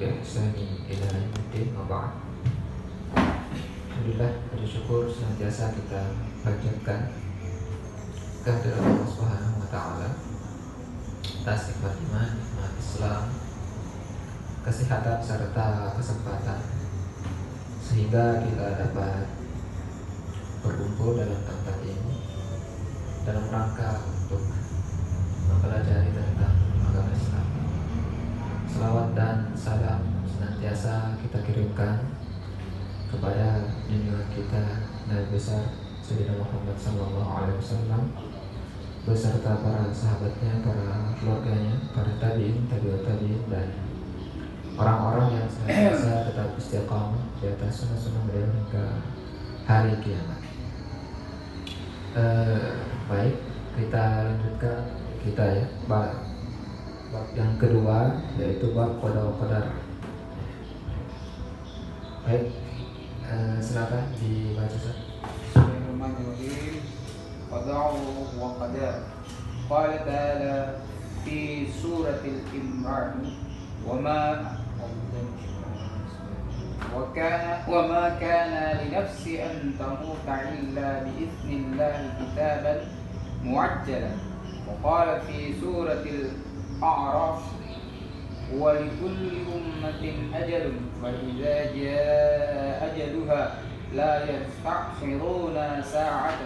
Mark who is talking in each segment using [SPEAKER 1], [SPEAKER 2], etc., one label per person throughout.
[SPEAKER 1] بإحسان إلى يوم الدين وبعد. Alhamdulillah, puji syukur senantiasa kita panjatkan kehadirat Allah Subhanahu wa taala atas nikmat iman, nikmat Islam, kesehatan serta kesempatan sehingga kita dapat berkumpul dalam tempat ini dalam rangka untuk mempelajari tentang agama Islam. Selawat dan salam senantiasa kita kirimkan kepada junjungan kita Nabi besar Sayyidina Muhammad SAW beserta para sahabatnya, para keluarganya, para tabi'in, tabi'ut tabi'in, dan orang-orang yang senantiasa tetap istiqamah di atas sunnah-sunnah beliau hingga hari kiamat. Baik, kita lanjutkan bab yang kedua, yaitu bab qada wa qadar. Baik, silakan dibaca.
[SPEAKER 2] Bismillahirrahmanirrahim. Qada wa qadar. Qala ta'ala fi suratil Imran وما كان لنفس أن تموت إلا بإذن الله كتابا معجلا. وقال في سورة الأعراف ولكل أمة أجل فإذا جاء أجلها لا يستأخرون ساعة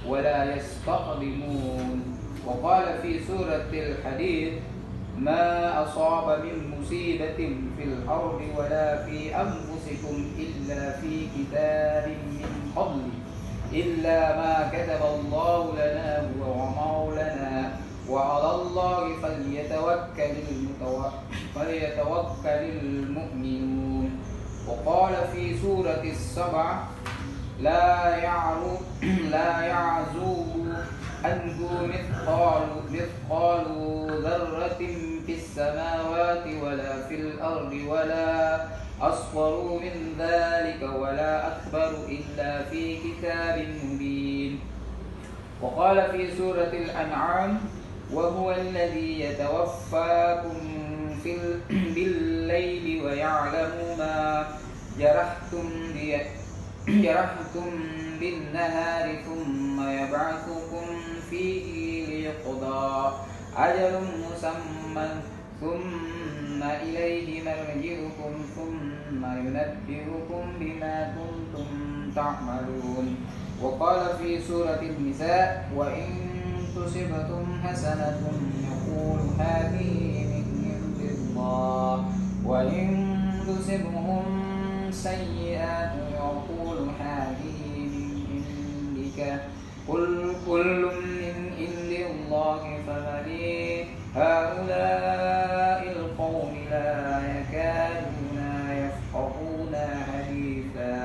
[SPEAKER 2] ولا يستقدمون. وقال في سورة الحديد ما أصاب من مصيبة في الأرض ولا في أنفسكم إلا في كتاب من قبل إلا ما كتب الله لنا هو مولانا وعلى الله فليتوكل المؤمنون. وقال في سورة السبع لا يعزوب عنه مثقال ذرة في السماوات ولا في الأرض ولا أصغر من ذلك ولا أكبر إلا في كتاب مبين. وقال في سورة الأنعام وهو الذي يتوفاكم بالليل ويعلم ما جرحتم بالنهار ثم يبعثكم فيه ليقضى أجل مسمى ثم إليه مرجعكم ثم ينبئكم بما كنتم تعملون. وقال في سورة النساء وإن تصبكم حسنة يقول هذه من عند الله وإن تصبهم سيئات يقول هذه من عندك قل كل من عند الله فمن هؤلاء القوم لا يكادون يفقهون حديثا.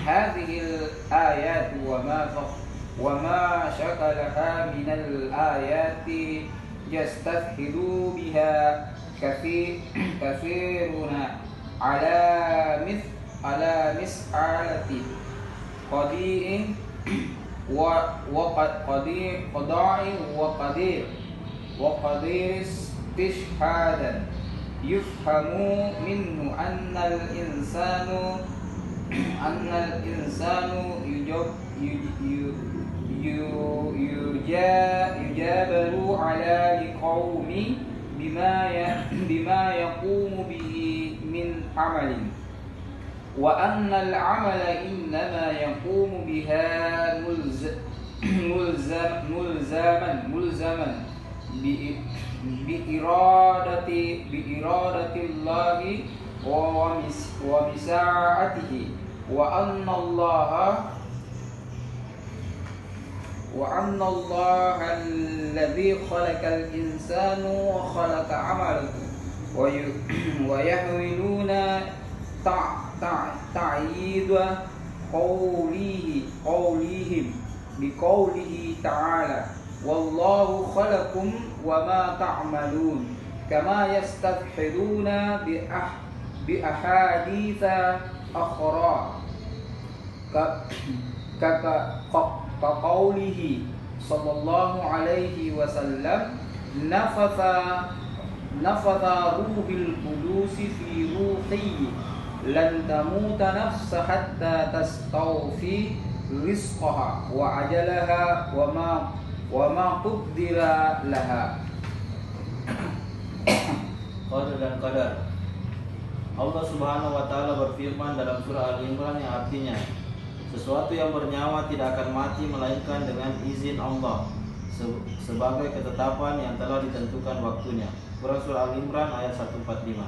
[SPEAKER 2] هذه الآيات وما شكلها من الآيات يستفهد بها كثيرون على مسألة وقدير استشهادا يفهم منه أن الإنسان يجابر على القوم بما يقوم به من عمل وأن العمل إنما يقوم بها ملزما بإرادة الله ومساعته وأن الله الذي خلق الإنسان وخلق عمله ويحاولون تعييد قولهم بقوله تعالى والله خلقكم وما تعملون كما يستفحلون بأحاديث أخرى كقوله صلى الله عليه وسلم nafatha ruhil qudusi fi ruhi lan tamuta nafsa hatta tastawfi rizqaha wa ajalaha wa ma qaddira laha.
[SPEAKER 3] Qadar dan qadar. Allah Subhanahu wa taala berfirman dalam surah Al-Imran yang artinya, sesuatu yang bernyawa tidak akan mati melainkan dengan izin Allah sebagai ketetapan yang telah ditentukan waktunya. Quran surah Al-Imran ayat 145.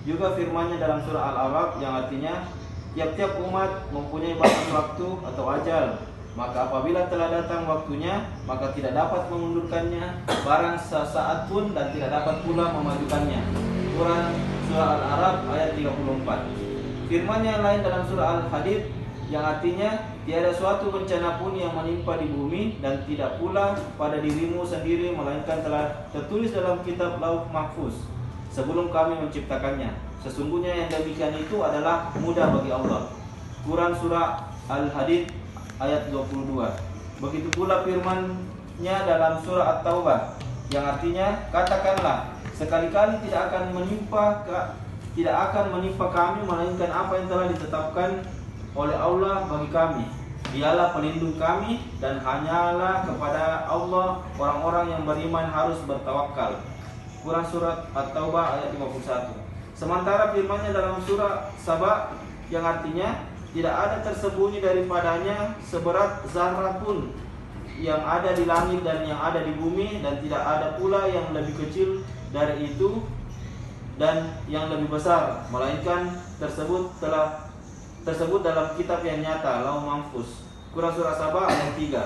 [SPEAKER 3] Juga firman-Nya dalam surah Al-Araf yang artinya, tiap-tiap umat mempunyai batas waktu atau ajal, maka apabila telah datang waktunya, maka tidak dapat mengundurkannya barang sesaat pun dan tidak dapat pula memajukannya. Quran surah Al-Araf ayat 34. Firman-Nya lain dalam surah Al-Hadid yang artinya, tiada suatu bencana pun yang menimpa di bumi dan tidak pula pada dirimu sendiri melainkan telah tertulis dalam kitab Lauh Mahfuz sebelum kami menciptakannya. Sesungguhnya yang demikian itu adalah mudah bagi Allah. Quran surah Al-Hadid ayat 22. Begitu pula firman-Nya dalam surah At-Taubah yang artinya, katakanlah, sekali-kali tidak akan menimpa kami melainkan apa yang telah ditetapkan oleh Allah bagi kami. Dialah pelindung kami dan hanyalah kepada Allah orang-orang yang beriman harus bertawakal. Quran surat At-Taubah ayat 51. Sementara firman-Nya dalam surah Saba yang artinya, tidak ada tersembunyi daripadanya seberat zarah pun yang ada di langit dan yang ada di bumi, dan tidak ada pula yang lebih kecil dari itu dan yang lebih besar, melainkan tersebut dalam kitab yang nyata, Lauh Mahfuz. Quran surah Saba ayat 3.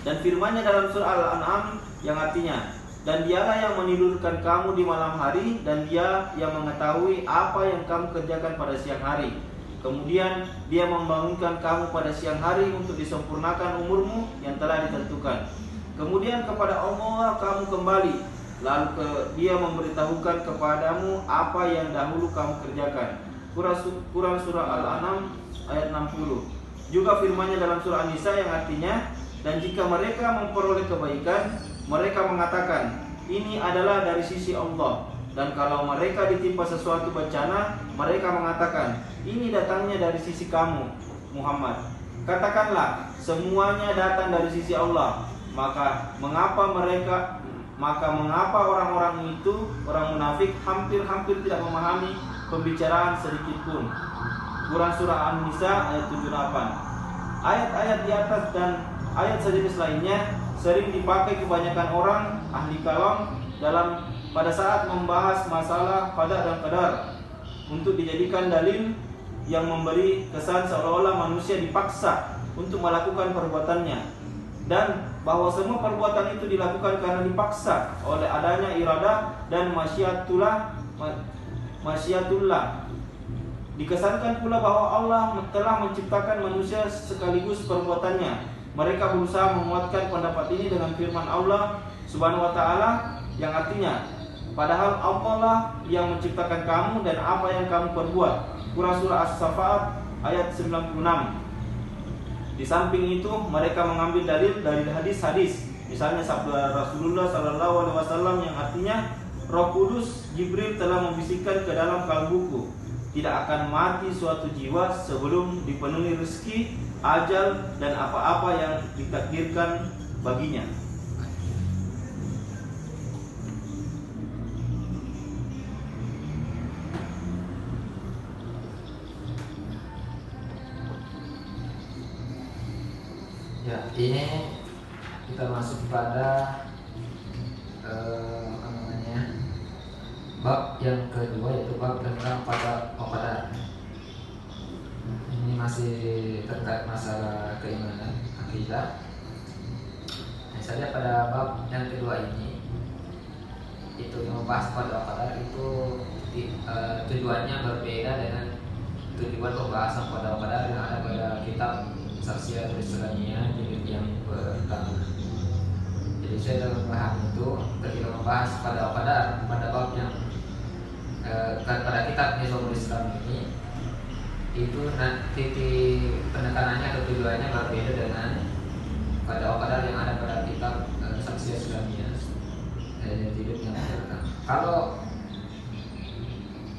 [SPEAKER 3] Dan firman-Nya dalam surah Al-An'am yang artinya, dan dialah yang menidurkan kamu di malam hari, dan dia yang mengetahui apa yang kamu kerjakan pada siang hari. Kemudian dia membangunkan kamu pada siang hari untuk disempurnakan umurmu yang telah ditentukan. Kemudian kepada Allah kamu kembali, lalu dia memberitahukan kepadamu apa yang dahulu kamu kerjakan. Quran surah Al-An'am ayat 60. Juga firman-Nya dalam surah An-Nisa yang artinya, dan jika mereka memperoleh kebaikan, mereka mengatakan, ini adalah dari sisi Allah. Dan kalau mereka ditimpa sesuatu bencana, mereka mengatakan, ini datangnya dari sisi kamu, Muhammad. Katakanlah, semuanya datang dari sisi Allah. Maka mengapa orang-orang itu, orang munafik, hampir tidak memahami pembicaraan sedikit pun. Quran surah An-Nisa ayat 78. Ayat-ayat di atas dan ayat sejenis lainnya sering dipakai kebanyakan orang ahli kalam pada saat membahas masalah qada dan qadar untuk dijadikan dalil yang memberi kesan seolah-olah manusia dipaksa untuk melakukan perbuatannya, dan bahwa semua perbuatan itu dilakukan karena dipaksa oleh adanya iradah dan masyiatullah. Dikesankan pula bahwa Allah telah menciptakan manusia sekaligus perbuatannya. Mereka berusaha menguatkan pendapat ini dengan firman Allah Subhanahu wa taala yang artinya, padahal Allah lah yang menciptakan kamu dan apa yang kamu perbuat. Quran surah As-Saffat ayat 96. Di samping itu mereka mengambil dalil dari hadis-hadis, misalnya sabda Rasulullah SAW yang artinya, Roh Kudus Jibril telah membisikkan ke dalam kalbuku, tidak akan mati suatu jiwa sebelum dipenuhi rezeki, ajal, dan apa-apa yang ditakdirkan baginya.
[SPEAKER 1] Ya, ini kita masuk pada bab yang kedua, yaitu bab tentang qada wa qadar. Ini masih terkait masalah keimanan, akidah. Misalnya pada bab yang kedua ini, itu yang membahas qada wa qadar itu tujuannya berbeda dengan tujuan pembahasan qada wa qadar yang ada pada kitab Saksiyatul Islamiyah jilid yang pertama. Jadi saya dalam paham itu ketika membahas qada wa qadar pada bab yang pada kitab Nizamul Islam ini, itu titik penekanannya atau tujuannya berbeda dengan qada wa qadar yang ada pada kitab Saksiyatul Islamiyah jilid yang pertama. Kalau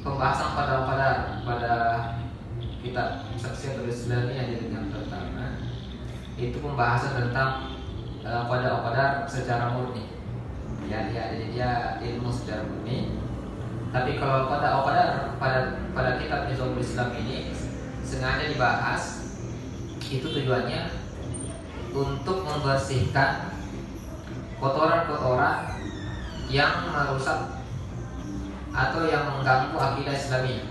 [SPEAKER 1] pembahasan pada kitab Saksiyah Islamiyah yang pertama itu pembahasan tentang qada secara murni. Ya, jadi dia ilmu secara murni. Tapi kalau qada pada kitab Nizamul Islam ini sengaja dibahas, itu tujuannya untuk membersihkan kotoran-kotoran yang merusak atau yang mengganggu akidah Islamiyah.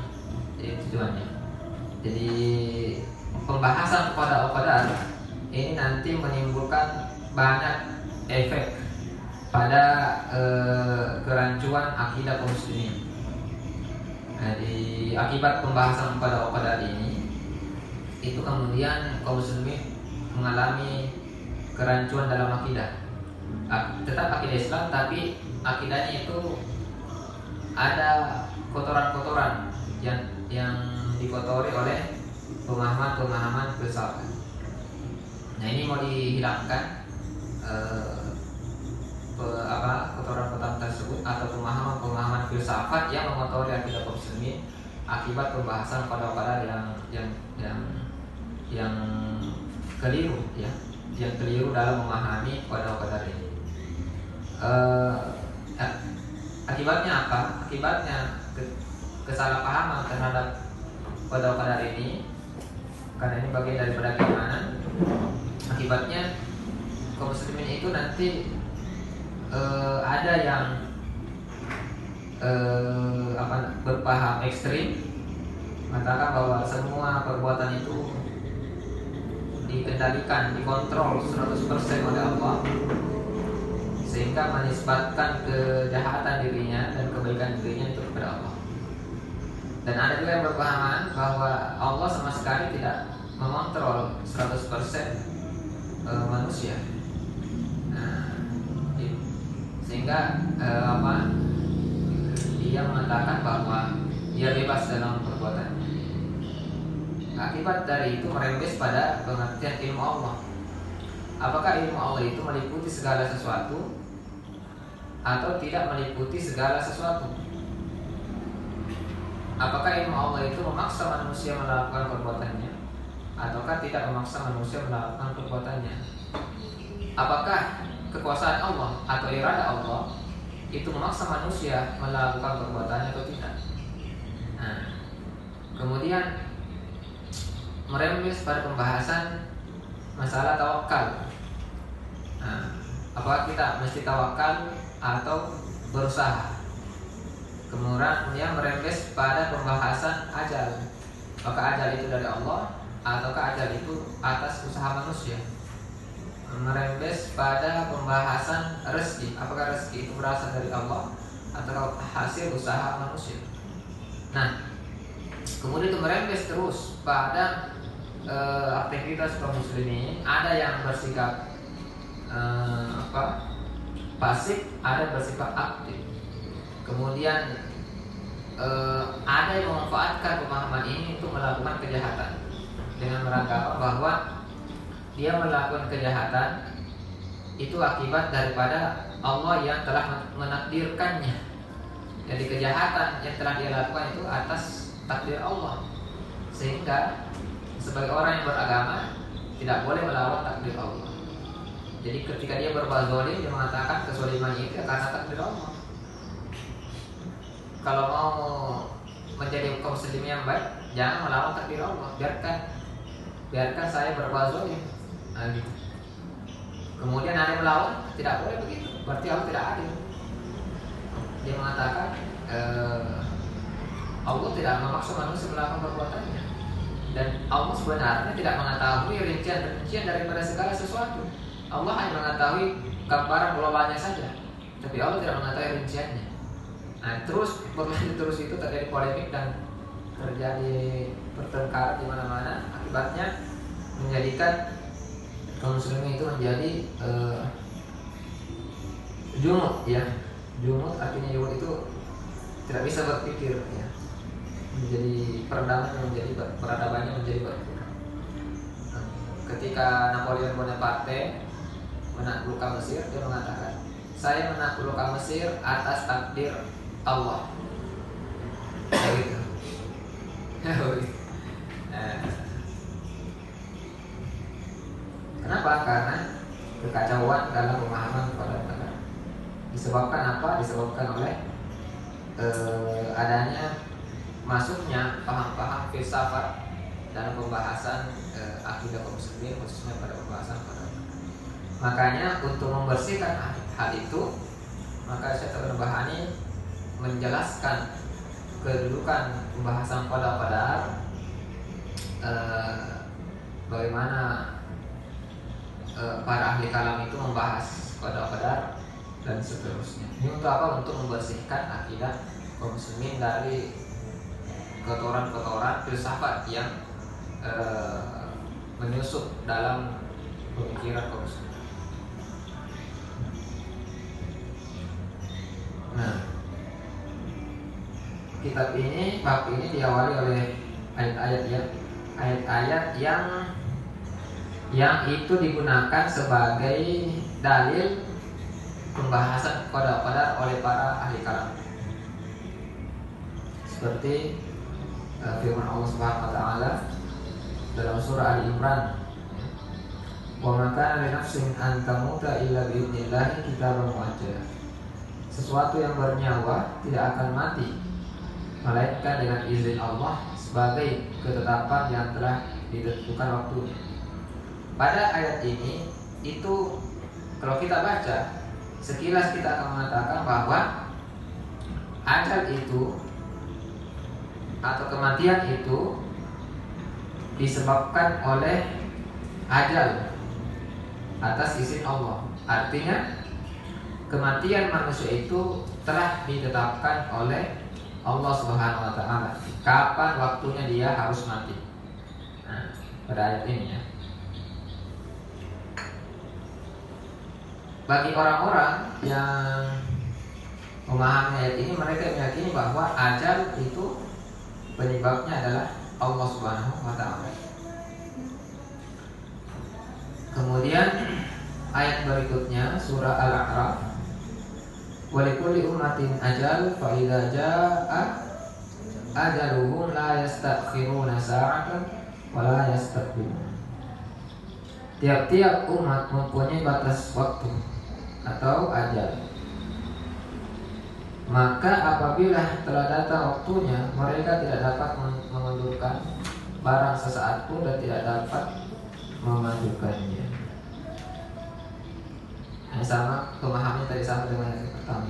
[SPEAKER 1] Jadi tujuannya. Jadi pembahasan qada ini nanti menimbulkan banyak efek pada kerancuan akidah kaum muslimin. Nah, di akibat pembahasan qada ini itu kemudian kaum muslimin mengalami kerancuan dalam akidah. Tetap akidah Islam, tapi akidahnya itu ada kotoran-kotoran yang dikotori oleh pemahaman filsafat. Nah, ini mau dihilangkan kotoran-kotoran tersebut atau pemahaman filsafat yang mengotori akidah kaum muslimin akibat pembahasan qada yang keliru, ya, yang keliru dalam memahami qada ini. Akibatnya apa? Akibatnya kesalahpahaman terhadap qada ini, karena ini bagian daripada keimanan. Akibatnya kaum muslimin itu nanti ada yang berpaham ekstrim, mengatakan bahwa semua perbuatan itu dikendalikan, dikontrol 100% oleh Allah, sehingga menisbatkan kejahatan dirinya dan kebaikan dirinya itu kepada Allah. Dan ada juga yang berpahaman bahwa Allah sama sekali tidak mengontrol 100% manusia. Nah, sehingga dia mengatakan bahwa dia bebas dalam perbuatannya. Akibat dari itu merembes pada pengertian ilmu Allah. Apakah ilmu Allah itu meliputi segala sesuatu atau tidak meliputi segala sesuatu? Apakah ilmu Allah itu memaksa manusia melakukan perbuatannya ataukah tidak memaksa manusia melakukan perbuatannya? Apakah kekuasaan Allah atau irada Allah itu memaksa manusia melakukan perbuatannya atau tidak? Nah, kemudian merembes pada pembahasan masalah tawakal. Nah, apakah kita mesti tawakal atau berusaha? Kemudian merembes pada pembahasan ajal. Apakah ajal itu dari Allah ataukah ajal itu atas usaha manusia? Merembes pada pembahasan rezeki. Apakah rezeki itu berasal dari Allah atau hasil usaha manusia? Nah, kemudian itu merembes terus pada aktivitas kaum muslimin. Ada yang bersikap pasif, ada yang bersifat aktif. Kemudian ada yang memanfaatkan pemahaman ini untuk melakukan kejahatan dengan beranggapan bahwa dia melakukan kejahatan itu akibat daripada Allah yang telah menakdirkannya. Jadi kejahatan yang telah dia lakukan itu atas takdir Allah, sehingga sebagai orang yang beragama tidak boleh melawan takdir Allah. Jadi ketika dia berbuat zalim, dia mengatakan kezalimannya itu karena takdir Allah. Kalau mau menjadi kaum muslimin yang baik, jangan melawan takdir Allah. Biarkan saya berbuat zalim. Nah, gitu. Kemudian ada yang melawan, tidak boleh begitu. Berarti Allah tidak adil. Dia mengatakan Allah tidak memaksa manusia melakukan perbuatannya, dan Allah sebenarnya tidak mengetahui rincian daripada segala sesuatu. Allah hanya mengetahui gambaran globalnya saja, tapi Allah tidak mengetahui rinciannya. Nah, terus berlanjut terus itu terjadi polemik dan terjadi pertengkaran di mana-mana. Akibatnya menjadikan kaum muslimin itu menjadi jumud, ya. Jumud artinya jumud itu tidak bisa berpikir, ya. Menjadi peradabannya menjadi berkurang. Ketika Napoleon Bonaparte menaklukkan Mesir, dia mengatakan, saya menaklukkan Mesir atas takdir Allah. Begitu. Kenapa? Karena kekacauan dalam pemahaman pada qadar. Disebabkan apa? Disebabkan oleh adanya masuknya paham-paham filsafat dalam pembahasan akidah kaum muslimin, khususnya pada pembahasan qadar. Makanya untuk membersihkan hal itu, maka Syekh Al-Bahani menjelaskan kedudukan pembahasan qadar, bagaimana para ahli kalam itu membahas qadar dan seterusnya. Ini untuk apa? Untuk membersihkan akidah kaum muslimin dari kotoran-kotoran filsafat yang menyusup dalam pemikiran kaum muslimin. Nah, kitab ini, bab ini diawali oleh ayat-ayat yang itu digunakan sebagai dalil pembahasan qadar oleh para ahli kalam. Seperti firman Allah Subhanahu wa taala dalam surah Ali Imran, "Wa ma kana li nafsin an tamuta illa bi idznillah kitaban muajjala." Sesuatu yang bernyawa tidak akan mati melainkan dengan izin Allah sebagai ketetapan yang telah ditentukan waktunya. Pada ayat ini itu kalau kita baca sekilas kita akan mengatakan bahwa ajal itu atau kematian itu disebabkan oleh ajal atas izin Allah. Artinya kematian manusia itu telah ditetapkan oleh Allah Subhanahu wa taala. Kapan waktunya dia harus mati. Nah, pada ayat ini ya. Bagi orang-orang yang memahami ayat ini, mereka meyakini bahwa ajal itu penyebabnya adalah Allah Subhanahu wa taala. Kemudian ayat berikutnya surah Al-A'raf, "Wa likulli ummatin ajal fa idza jaa'a ajaluhum la yastakhiruna sa'atan wa la yastaqdimun." Tiap-tiap umat mempunyai batas waktu atau ajal. Maka apabila telah datang waktunya, mereka tidak dapat mengundurkan barang sesaat pun dan tidak dapat memajukannya. Yang sama pemahamannya tadi sama dengan yang pertama.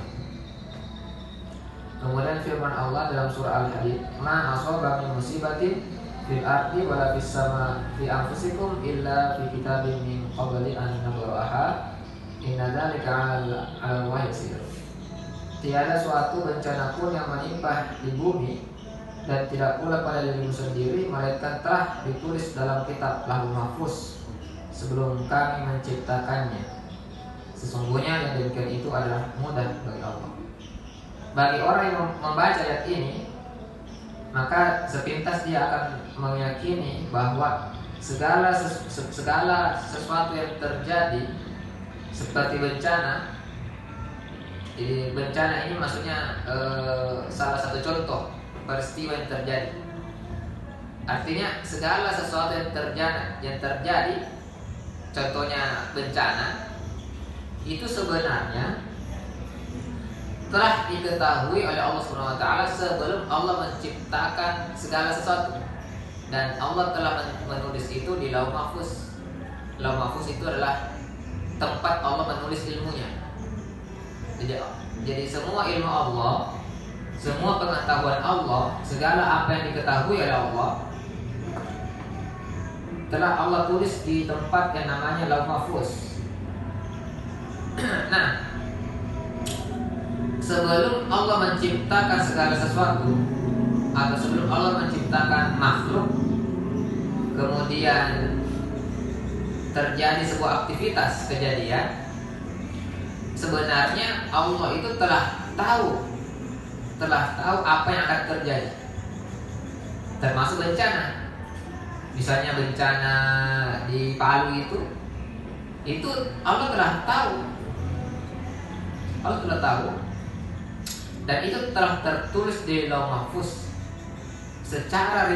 [SPEAKER 1] Kemudian firman Allah dalam surah Al-Hadid, "Ma asaba min musibatin fil ardi wala fis sama fi anfusikum illa fi kitabim min qabli an nabraha inna dzalika 'ala Allahi yasir." Tiada suatu bencana pun yang menimpa di bumi dan tidak pula pada dirimu sendiri melainkan telah ditulis dalam kitab Lauhul Mahfuz sebelum kami menciptakannya. Sesungguhnya yang demikian itu adalah mudah bagi Allah. Bagi orang yang membaca ayat ini, maka sepintas dia akan meyakini bahwa segala sesuatu yang terjadi seperti bencana. Jadi bencana ini maksudnya salah satu contoh peristiwa yang terjadi. Artinya segala sesuatu yang terjadi, contohnya bencana, itu sebenarnya telah diketahui oleh Allah Subhanahu wa taala sebelum Allah menciptakan segala sesuatu. Dan Allah telah menulis itu di Lauhul Mahfuz. Lauhul Mahfuz itu adalah tempat Allah menulis ilmunya. Jadi semua ilmu Allah, semua pengetahuan Allah, segala apa yang diketahui oleh Allah telah Allah tulis di tempat yang namanya Lauhul Mahfuz. Nah, sebelum Allah menciptakan segala sesuatu atau sebelum Allah menciptakan makhluk, kemudian terjadi sebuah aktivitas kejadian, sebenarnya Allah itu telah tahu apa yang akan terjadi, termasuk bencana. Misalnya bencana di Palu itu Allah telah tahu dan itu telah tertulis di Lauh Mahfuz secara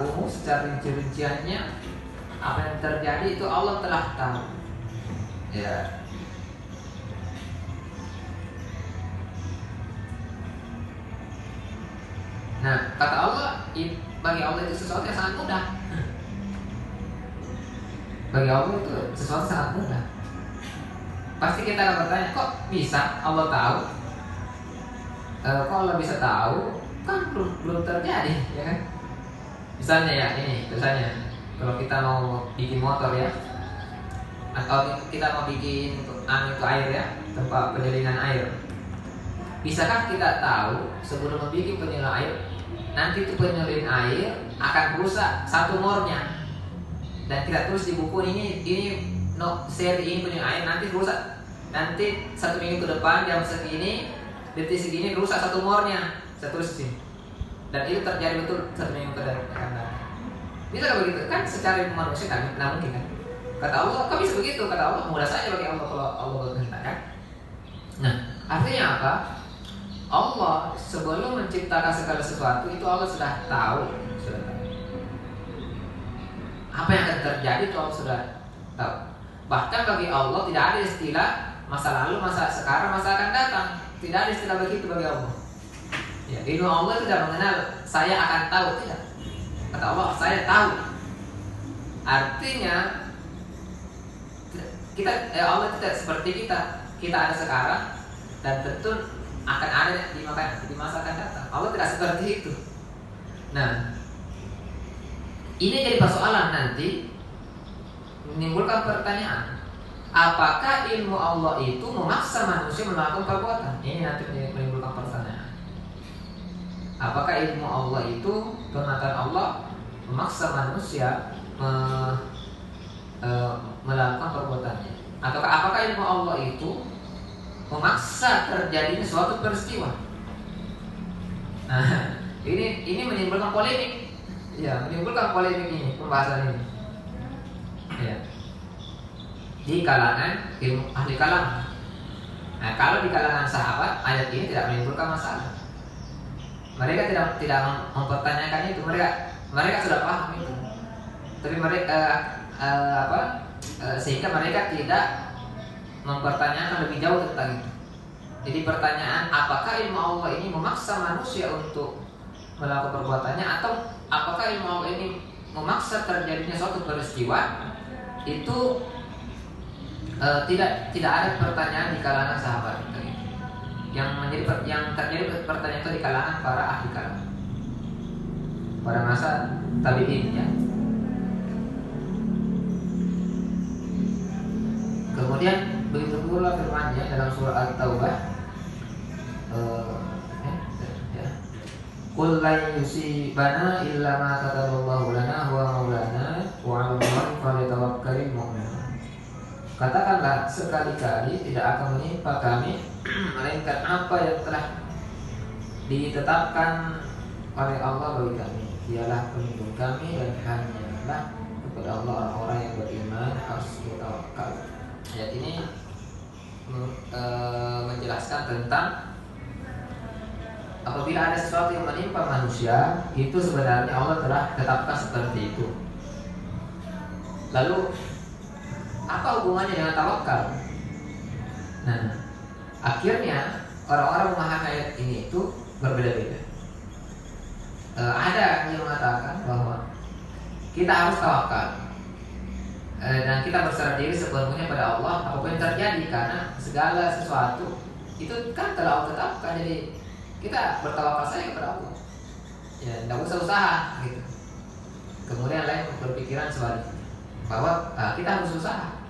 [SPEAKER 1] umum, secara rinci-rinciannya apa yang terjadi itu Allah telah tahu. Ya. Nah, kata Allah, bagi Allah itu sesuatu yang sangat mudah. Bagi Allah itu sesuatu yang sangat mudah. Pasti kita akan bertanya, kok bisa Allah tahu? Kok Allah bisa tahu? Kan belum terjadi, ya kan? Misalnya ya, misalnya kalau kita mau bikin motor ya, atau kita mau bikin itu air ya, tempat penyalinan air. Bisakah kita tahu sebelum membuat penyalin air, nanti itu penyalin air akan rusak satu mornya, dan kita tulis di buku ini seri ini penyalin air nanti rusak, nanti 1 minggu ke depan jam segini, detik segini rusak satu mornya, saya tulis di sini, dan itu terjadi betul 1 minggu ke depan. Bisa nggak begitu? Kan secara manusia kan, nah mungkin kan. Kata Allah, kok bisa begitu? Kata Allah, mudah saja bagi Allah kalau Allah berkehendak kan. Nah, artinya apa? Allah sebelum menciptakan segala sesuatu itu Allah sudah tahu. Apa yang akan terjadi itu Allah sudah tahu. Bahkan bagi Allah tidak ada istilah masa lalu, masa sekarang, masa akan datang. Tidak ada istilah begitu bagi Allah. Ya, ilmu Allah tidak mengenal saya akan tahu, tidak. Kata Allah, saya tahu. Artinya Allah tidak seperti kita. Kita ada sekarang dan tentu akan ada di masa akan datang. Allah tidak seperti itu. Nah, ini jadi persoalan nanti, menimbulkan pertanyaan, apakah ilmu Allah itu memaksa manusia melakukan perbuatan? Ini nanti menimbulkan pertanyaan. Apakah ilmu Allah itu, pengetahuan Allah memaksa manusia melakukan perbuatannya? Ataukah apakah ilmu Allah itu memaksa terjadinya suatu peristiwa? Nah, ini menimbulkan polemik. Ya, menimbulkan polemik ini, pembahasan ini. Ya. Di kalangan ahli kalam. Nah, kalau di kalangan sahabat, ayat ini tidak menimbulkan masalah. Mereka tidak mempertanyakan itu. Mereka sudah paham itu. Tapi mereka sehingga mereka tidak mempertanyakan lebih jauh tentang itu. Jadi pertanyaan, apakah ilmu Allah ini memaksa manusia untuk melakukan perbuatannya, atau apakah ilmu Allah ini memaksa terjadinya suatu peristiwa? Itu tidak ada pertanyaan di kalangan sahabat. Yang terjadi pertanyaan itu di kalangan para ahli kalam pada masa tabi'in ya. Kemudian begitu pula firman-Nya dalam surah At-Taubah, Qul lan yusibana illa ma kataballahu lana huwa maulana wa 'alallahi falyatawakkalul mu'minun. Katakanlah, sekali-kali tidak akan menimpa kami melainkan apa yang telah ditetapkan oleh Allah bagi kami. Dialah pelindung kami dan hanyalah kepada Allah orang-orang yang beriman harus bertawakal. Ayat ini menjelaskan tentang apabila ada sesuatu yang menimpa manusia, itu sebenarnya Allah telah tetapkan seperti itu. Lalu apa hubungannya dengan tawakal? Nah, akhirnya orang-orang memahami ayat ini itu berbeda-beda. Ada yang mengatakan bahwa kita harus tawakal dan kita berserah diri sepenuhnya pada Allah apapun yang terjadi, karena segala sesuatu itu kan telah Allah tetapkan. Jadi kita bertawakal saja kepada Allah. Ya, tidak usah usaha gitu. Kemudian lain berpikiran sebaliknya bahwa kita harus usaha.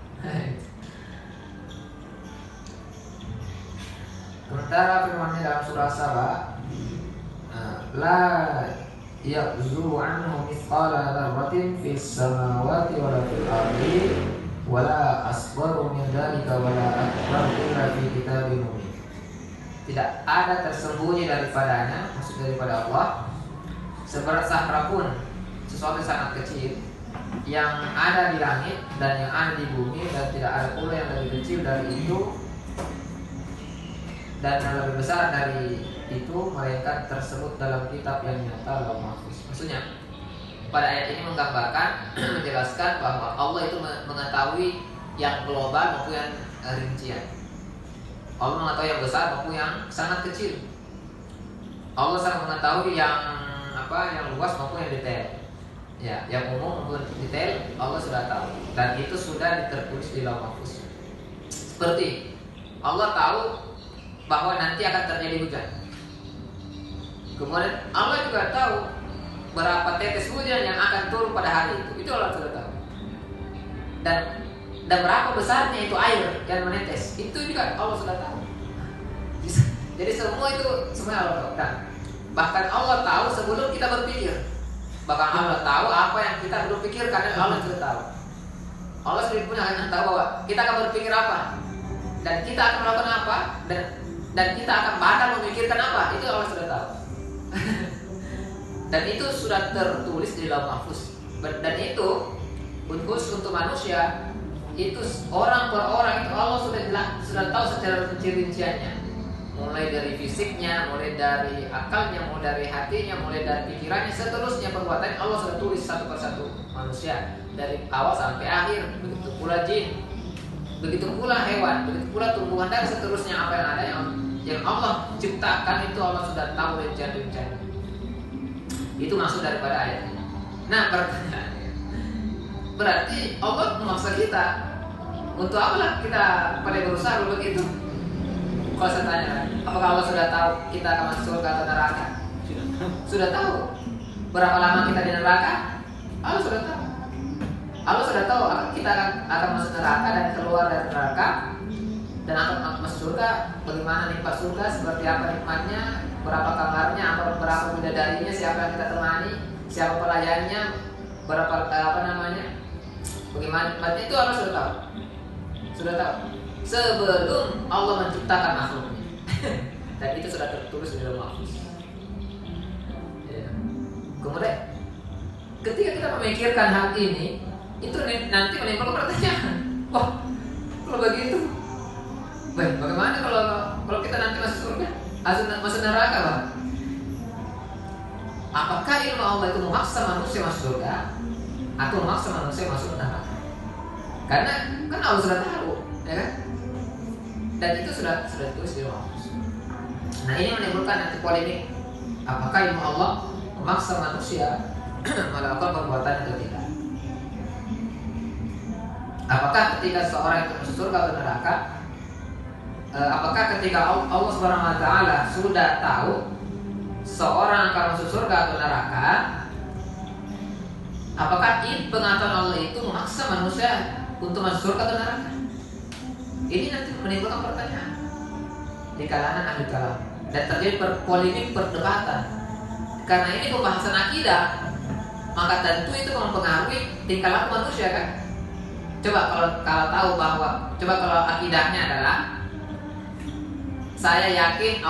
[SPEAKER 1] Sementara firman-Nya dalam surah Saba, la ya'zubu anhu mithqala dzarratin fis samawati wala fil ardi wala asgharu min dzalika wala akbar illa fi kitabim mubin. Tidak ada tersembunyi daripadanya, maksud daripada Allah, seberat sahara pun, sesuatu yang sangat kecil yang ada di langit dan yang ada di bumi, dan tidak ada pula yang lebih kecil dari itu dan yang lebih besar dari itu mereka tersebut dalam kitab yang nyata Lauhul Mahfuz. Maksudnya pada ayat ini menggambarkan menjelaskan bahwa Allah itu mengetahui yang global maupun yang rincian. Allah mengetahui yang besar maupun yang sangat kecil. Allah sangat mengetahui yang luas maupun yang detail. Ya, yang umum maupun detail Allah sudah tahu dan itu sudah tertulis di Lauhul Mahfuz. Seperti Allah tahu bahwa nanti akan terjadi hujan. Kemudian Allah juga tahu berapa tetes hujan yang akan turun pada hari itu. Itu Allah sudah tahu. Dan berapa besarnya itu air yang menetes. Itu juga Allah sudah tahu. Jadi semua Allah tahu. Dan bahkan Allah tahu sebelum kita berpikir. Bahkan Allah tahu apa yang kita belum pikirkan dan Allah sudah tahu. Allah sendiri punya tahu bahwa kita akan berpikir apa dan kita akan melakukan apa dan kita akan bakal memikirkan apa. Itu Allah sudah tahu. Dan itu sudah tertulis di Lauhul Mahfuz. Dan itu khusus untuk manusia, itu orang per orang itu Allah sudah tahu secara rinciannya. Mulai dari fisiknya, mulai dari akalnya, mulai dari hatinya, mulai dari pikirannya, seterusnya perbuatannya Allah sudah tulis satu persatu manusia dari awal sampai akhir. Begitu pula jin, begitu pula hewan, begitu pula tumbuhan dan seterusnya apa yang ada yang Allah ciptakan itu Allah sudah tahu rincian-rinciannya. Itu maksud daripada ayat ini. Nah, pertanyaannya, berarti Allah memaksa kita untuk apa kita pada berusaha begitu? Kalau saya tanya, apakah Allah sudah tahu kita akan masuk surga atau neraka? Sudah tahu. Berapa lama kita di neraka? Allah sudah tahu. Allah sudah tahu kita akan masuk neraka dan keluar dari neraka dan akan masuk surga. Bagaimana nikmat surga? Seperti apa nikmatnya? Berapa kamarnya? Berapa bidadarinya? Siapa yang kita temani? Siapa pelayannya? Berapa bagaimana nikmatnya? Itu Allah sudah tahu. Sudah tahu. Sebelum Allah menciptakan makhluknya. Dan itu sudah tertulis di dalam Mahfuz. Ya. Kemudian ketika kita memikirkan hal ini, itu nanti menimbulkan pertanyaan. Wah, kalau begitu, baik, bagaimana kalau kita nanti masuk surga, masuk neraka, Pak? Apakah ilmu Allah itu memaksa manusia masuk surga atau memaksa manusia masuk neraka? Karena kan Allah sudah tahu, ya kan? Dan itu sudah ditulis di Mahfuz. Nah, ini menimbulkan nanti polemik. Apakah ilmu Allah memaksa manusia melakukan perbuatan atau tidak? Apakah ketika seorang itu masuk surga atau neraka? Apakah ketika Allah Subhanahu wa taala sudah tahu seorang akan masuk surga atau neraka? Apakah pengetahuan Allah itu memaksa manusia untuk masuk surga atau neraka? Ini nanti menimbulkan pertanyaan di kalangan ahli kalam dan terjadi polemik perdebatan. Karena ini pembahasan akidah, maka tentu itu mempengaruhi tingkah laku manusia, kan? Coba kalau tahu bahwa kalau akidahnya adalah saya yakin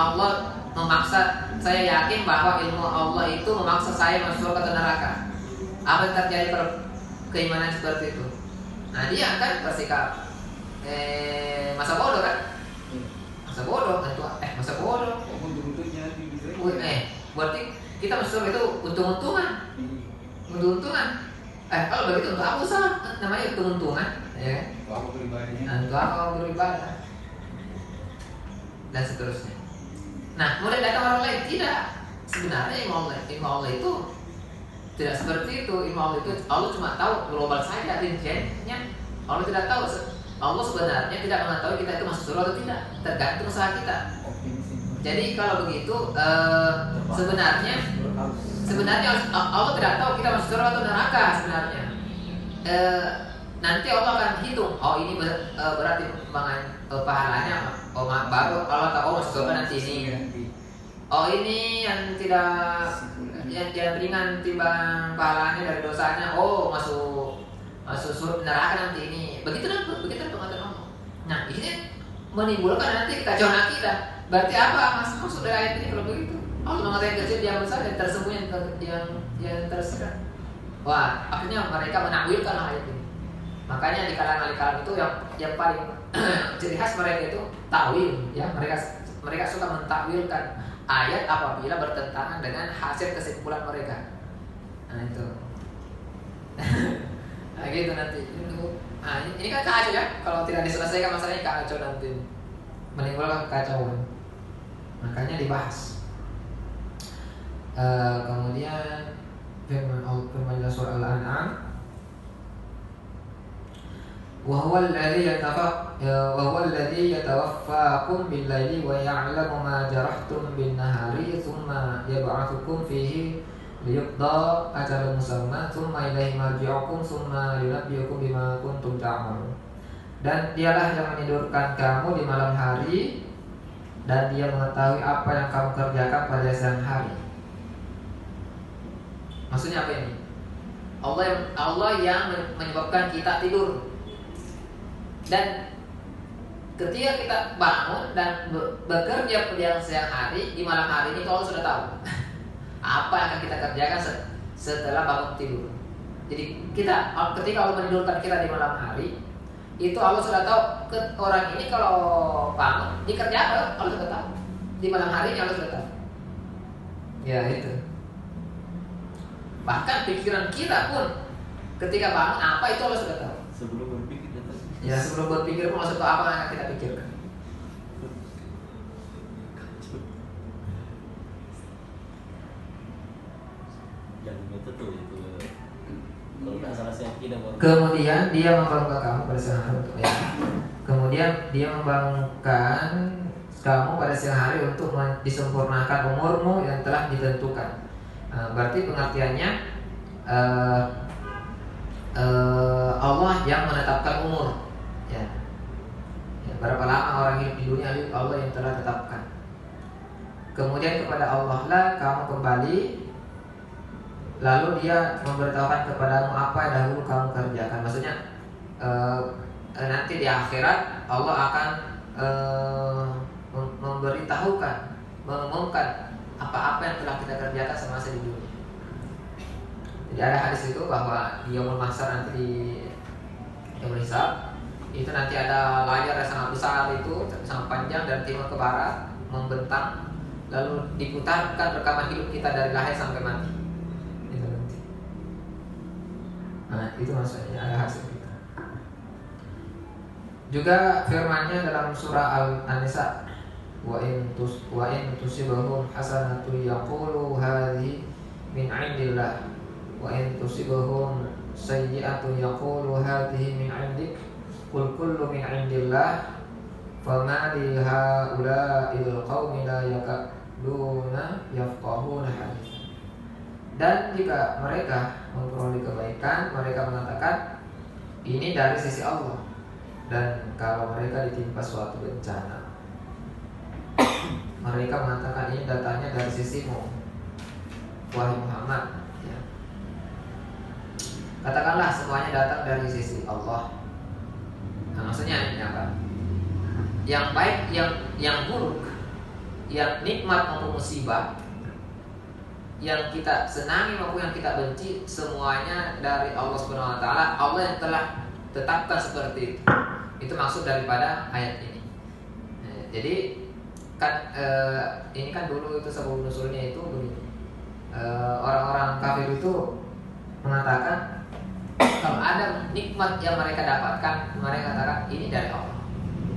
[SPEAKER 1] saya yakin bahwa ilmu Allah itu memaksa saya masuk surga atau neraka. Apa yang terjadi kalau keimanan seperti itu? Nah, dia akan bersikap masa bodoh, kan? Masa bodoh, masa bodoh. Berarti kita masuk surga itu untung-untungan. Kalau begitu untuk apa usah? Namanya untung-untungan, ya. Untuk apa beribadah? Dan seterusnya. Nah, mulai datang orang lain, tidak. Sebenarnya ilmu Allah itu tidak seperti itu. Ilmu Allah itu Allah cuma tahu global saja rinciannya. Allah tidak tahu. Allah sebenarnya tidak mengetahui kita itu masuk surga atau tidak, tergantung usaha kita. Jadi kalau begitu sebenarnya Allah tidak tahu kita masuk surga atau neraka sebenarnya. Nanti Allah akan hitung. Oh, ini berarti pahalanya. Oh, baru Allah tahu masuk surga nanti ini. Oh, ini yang tidak ringan timbang pahalanya dari dosanya. Oh, masuk neraka nanti ini. Begitu pengetahuan Allah. Nah, ini menimbulkan nanti kekacauan akidah. Berarti apa maksud dari ayat ini kalau begitu? Allah mengatakan kecil diam saja, tersembunyi yang terserah. Wah, akhirnya mereka menakwilkan ayat ini. Makanya di kalangan ahli kalam itu yang paling ciri khas mereka itu tawil, ya. Mereka mereka suka mentakwilkan ayat apabila bertentangan dengan hasil kesimpulan mereka. Nah itu. Nah gitu nanti. Nah, ini kan kacau ya. Kalau tidak diselesaikan masalahnya kacau nanti. Menimbulkan kekacauan. Makanya dibahas. Kemudian firman Allah surah Al-An'am, وهو الذي يتوفاكم بالليل ويعلم ما جرحتم بالنهار ثم يبعثكم فيه ليقضى أجل مسمى ثم إليه مرجعكم ثم ينبئكم بما كنتم تعملون. Dan dialah yang menidurkan kamu di malam hari, dan dia mengetahui apa yang kamu kerjakan pada siang hari. Maksudnya apa ini? Allah yang menyebabkan kita tidur. Dan ketika kita bangun dan bekerja pada siang hari, di malam hari ini Allah sudah tahu apa yang akan kita kerjakan setelah bangun tidur. Jadi ketika Allah menidurkan kita di malam hari, itu Allah sudah tahu orang ini kalau bangun dikerjakan, Allah sudah tahu. Di malam hari ini Allah sudah tahu. Ya itu. Bahkan pikiran kita pun ketika bangun apa itu Allah sudah tahu.
[SPEAKER 3] Sebelum berpikir
[SPEAKER 1] Ya sebelum berpikir pun Allah sudah tahu apa yang akan kita pikirkan. Kemudian dia membangunkan kamu pada siang hari untuk Kemudian dia membangunkan kamu pada siang hari untuk disempurnakan umurmu yang telah ditentukan. Berarti pengertiannya Allah yang menetapkan umur. Ya, berapa lama orang hidup di dunia, Allah yang telah tetapkan. Kemudian kepada Allah lah kamu kembali, lalu dia memberitahukan kepadamu apa yang dahulu kamu kerjakan. Maksudnya nanti di akhirat Allah akan memberitahukan, mengumumkan apa-apa yang telah kita kerjakan semasa di dunia. Jadi ada hadis itu bahwa di yaumul mahsyar nanti di yaumul hisab itu nanti ada layar yang sangat besar itu sangat panjang dari timur ke barat membentang, lalu diputarkan rekaman hidup kita dari lahir sampai mati. Itu nanti. Nah itu maksudnya ada hasil itu. Juga firman-Nya dalam surah An-Nisa, wa in tusibahum hasanatu yaqulu hadhihi min 'indillah wa in tusibahum sayyi'atu yaqulu hadhihi min 'indik qul kullu min 'indillah fama li haula'il qaumi la yakaduna yafqahuna hadits. Dan jika mereka memperoleh kebaikan, mereka mengatakan ini dari sisi Allah. Dan kalau mereka ditimpa suatu bencana, mereka mengatakan ini datanya dari sisimu, wahai Muhammad. Ya. Katakanlah semuanya datang dari sisi Allah. Nah, maksudnya ini apa? Yang baik, yang buruk, yang nikmat maupun musibah, yang kita senangi maupun yang kita benci, semuanya dari Allah Subhanahu Wa Taala. Allah yang telah tetapkan seperti itu. Itu maksud daripada ayat ini. Jadi kan ini kan dulu itu sebelum nusulnya itu begini. Orang-orang kafir itu mengatakan kalau ada nikmat yang mereka dapatkan, mereka katakan ini dari Allah.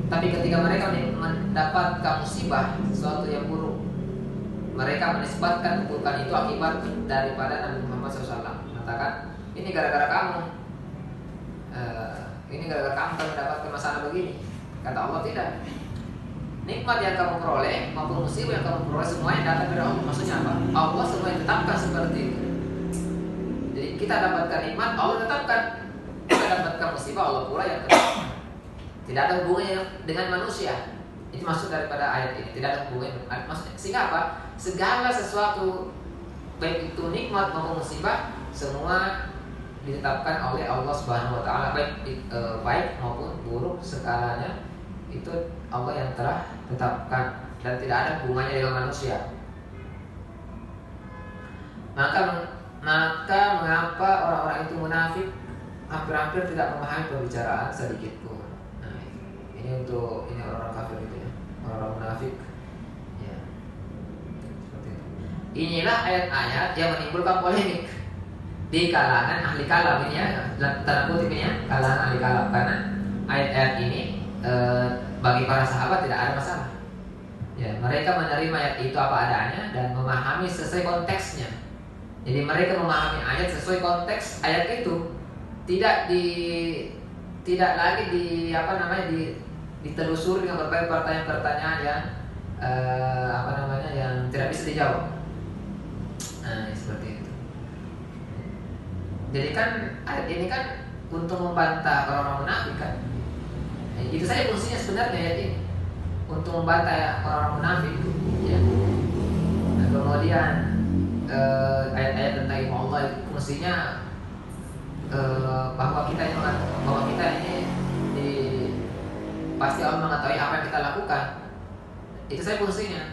[SPEAKER 1] Tapi ketika mereka mendapatkan musibah, sesuatu yang buruk, mereka menisbatkan keburukan itu akibat daripada Nabi Muhammad SAW. Mengatakan ini gara-gara kamu, ini gara-gara kamu mendapatkan masalah begini. Kata Allah tidak. Nikmat yang kamu peroleh maupun musibah yang kamu peroleh semuanya datang dari Allah. Maksudnya apa? Allah semua yang tetapkan seperti itu. Jadi kita dapatkan nikmat, Allah tetapkan. Kita dapatkan musibah, Allah pula yang tetapkan. Tidak ada hubungannya dengan manusia. Itu maksud daripada ayat ini. Tidak ada hubungannya. Maksudnya sehingga apa? Segala sesuatu baik itu nikmat maupun musibah semua ditetapkan oleh Allah Subhanahu Wa Taala, baik maupun buruk skalanya itu Allah yang telah tetapkan dan tidak ada hubungannya dengan manusia. Maka mengapa orang-orang itu munafik hampir-hampir tidak memahami pembicaraan sedikit pun. Nah, ini untuk orang-orang kafir itu ya, orang-orang munafik inilah ayat-ayat yang menimbulkan polemik di kalangan ahli kalam ini ya, tanda kutip ini ya, kalangan ahli kalam, karena ayat-ayat ini bagi para sahabat tidak ada masalah. Ya, mereka menerima ayat itu apa adanya dan memahami sesuai konteksnya. Jadi mereka memahami ayat sesuai konteks ayat itu, tidak lagi ditelusuri dengan berbagai pertanyaan-pertanyaan yang tidak bisa dijawab. Nah, seperti itu. Jadi kan ayat ini kan untuk membantah orang-orang munafik kan. Itu saja fungsinya sebenarnya ayat ini, untuk membantah orang-orang munafik ya. Nah, kemudian ayat-ayat tentang ilmu Allah itu fungsinya bahwa kita ini pasti Allah mengetahui apa yang kita lakukan. Itu saja fungsinya.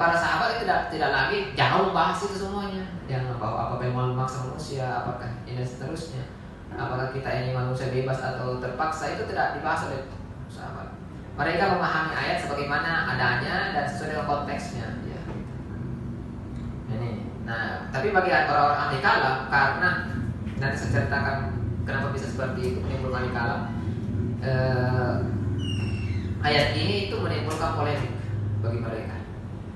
[SPEAKER 1] Para sahabat itu tidak lagi jauh membahas itu semuanya, yang bahwa apakah yang memaksa manusia, apakah ini dan seterusnya, apakah kita ini manusia bebas atau terpaksa, itu tidak dibahas oleh sahabat. Mereka memahami ayat sebagaimana adanya dan sesuai dengan konteksnya ya. Ini. Nah, tapi bagi orang-orang ahli kalam, karena nanti saya ceritakan kenapa bisa seperti itu menimbulkan ahli kalam, ayat ini itu menimbulkan polemik bagi mereka.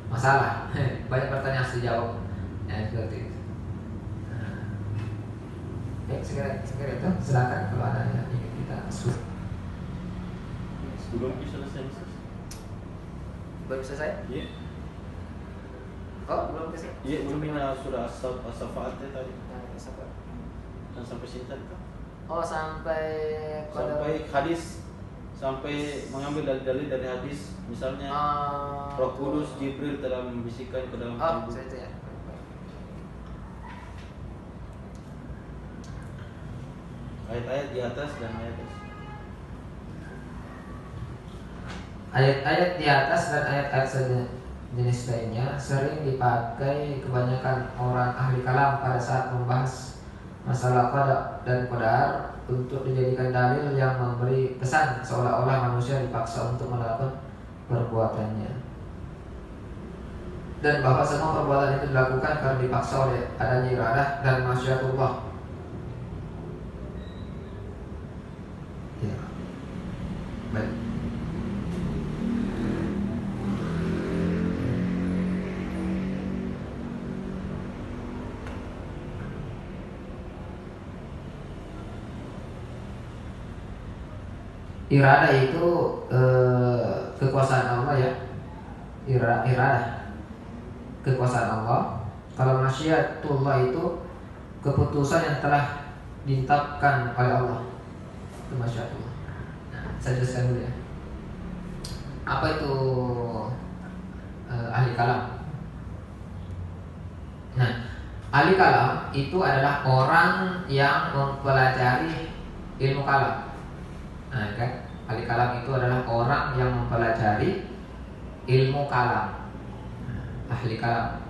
[SPEAKER 1] Masalah, banyak pertanyaan harus dijawab ya, seperti itu. Baik, segera itu silakan kalau ada yang ingin kita suruh.
[SPEAKER 3] Belum selesai.
[SPEAKER 1] Belum selesai?
[SPEAKER 3] Iya.
[SPEAKER 1] Oh, belum selesai?
[SPEAKER 3] Iya, belum ini sudah as-safaatnya tadi. Dan sampai sini tadi kan?
[SPEAKER 1] Oh, sampai
[SPEAKER 3] hadis, sampai mengambil dalil dari hadis, misalnya Roh Kudus Jibril telah membisikkan ke dalam tubuh.
[SPEAKER 1] Itu ya.
[SPEAKER 3] Ayat-ayat di atas dan
[SPEAKER 1] Ayat-ayat di atas dan ayat-ayat sejenis lainnya sering dipakai kebanyakan orang ahli kalam pada saat membahas masalah qada dan qadar untuk dijadikan dalil yang memberi kesan seolah-olah manusia dipaksa untuk melakukan perbuatannya, dan bahwa semua perbuatan itu dilakukan karena dipaksa oleh adanya iradah dan masyiatullah. Ya. Baik. Iradah itu kekuasaan Allah ya. Iradah kekuasaan Allah. Kalau masyiatullah itu keputusan yang telah ditetapkan oleh Allah. Itu masyiatullah. Nah, saya jelaskan dulu ya. Apa itu ahli kalam? Nah, ahli kalam itu adalah orang yang mempelajari ilmu kalam. Nah, kan? Ahli kalam itu adalah orang yang mempelajari ilmu kalam. Ahli kalam,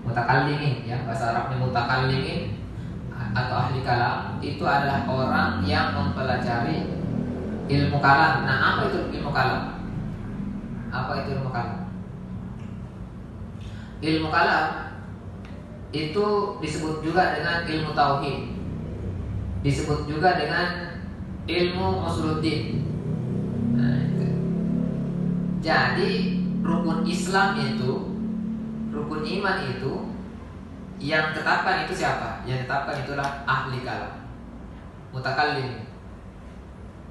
[SPEAKER 1] mutakallimin ya, bahasa Arabnya mutakallimin atau ahli kalam itu adalah orang yang mempelajari ilmu kalam. Nah, apa itu ilmu kalam? Apa itu ilmu kalam? Ilmu kalam itu disebut juga dengan ilmu tauhid, disebut juga dengan ilmu usuluddin. Nah, itu. Jadi rukun Islam itu, rukun iman itu yang tetapkan itu siapa? Yang tetapkan itulah ahli kalam, mutakallim.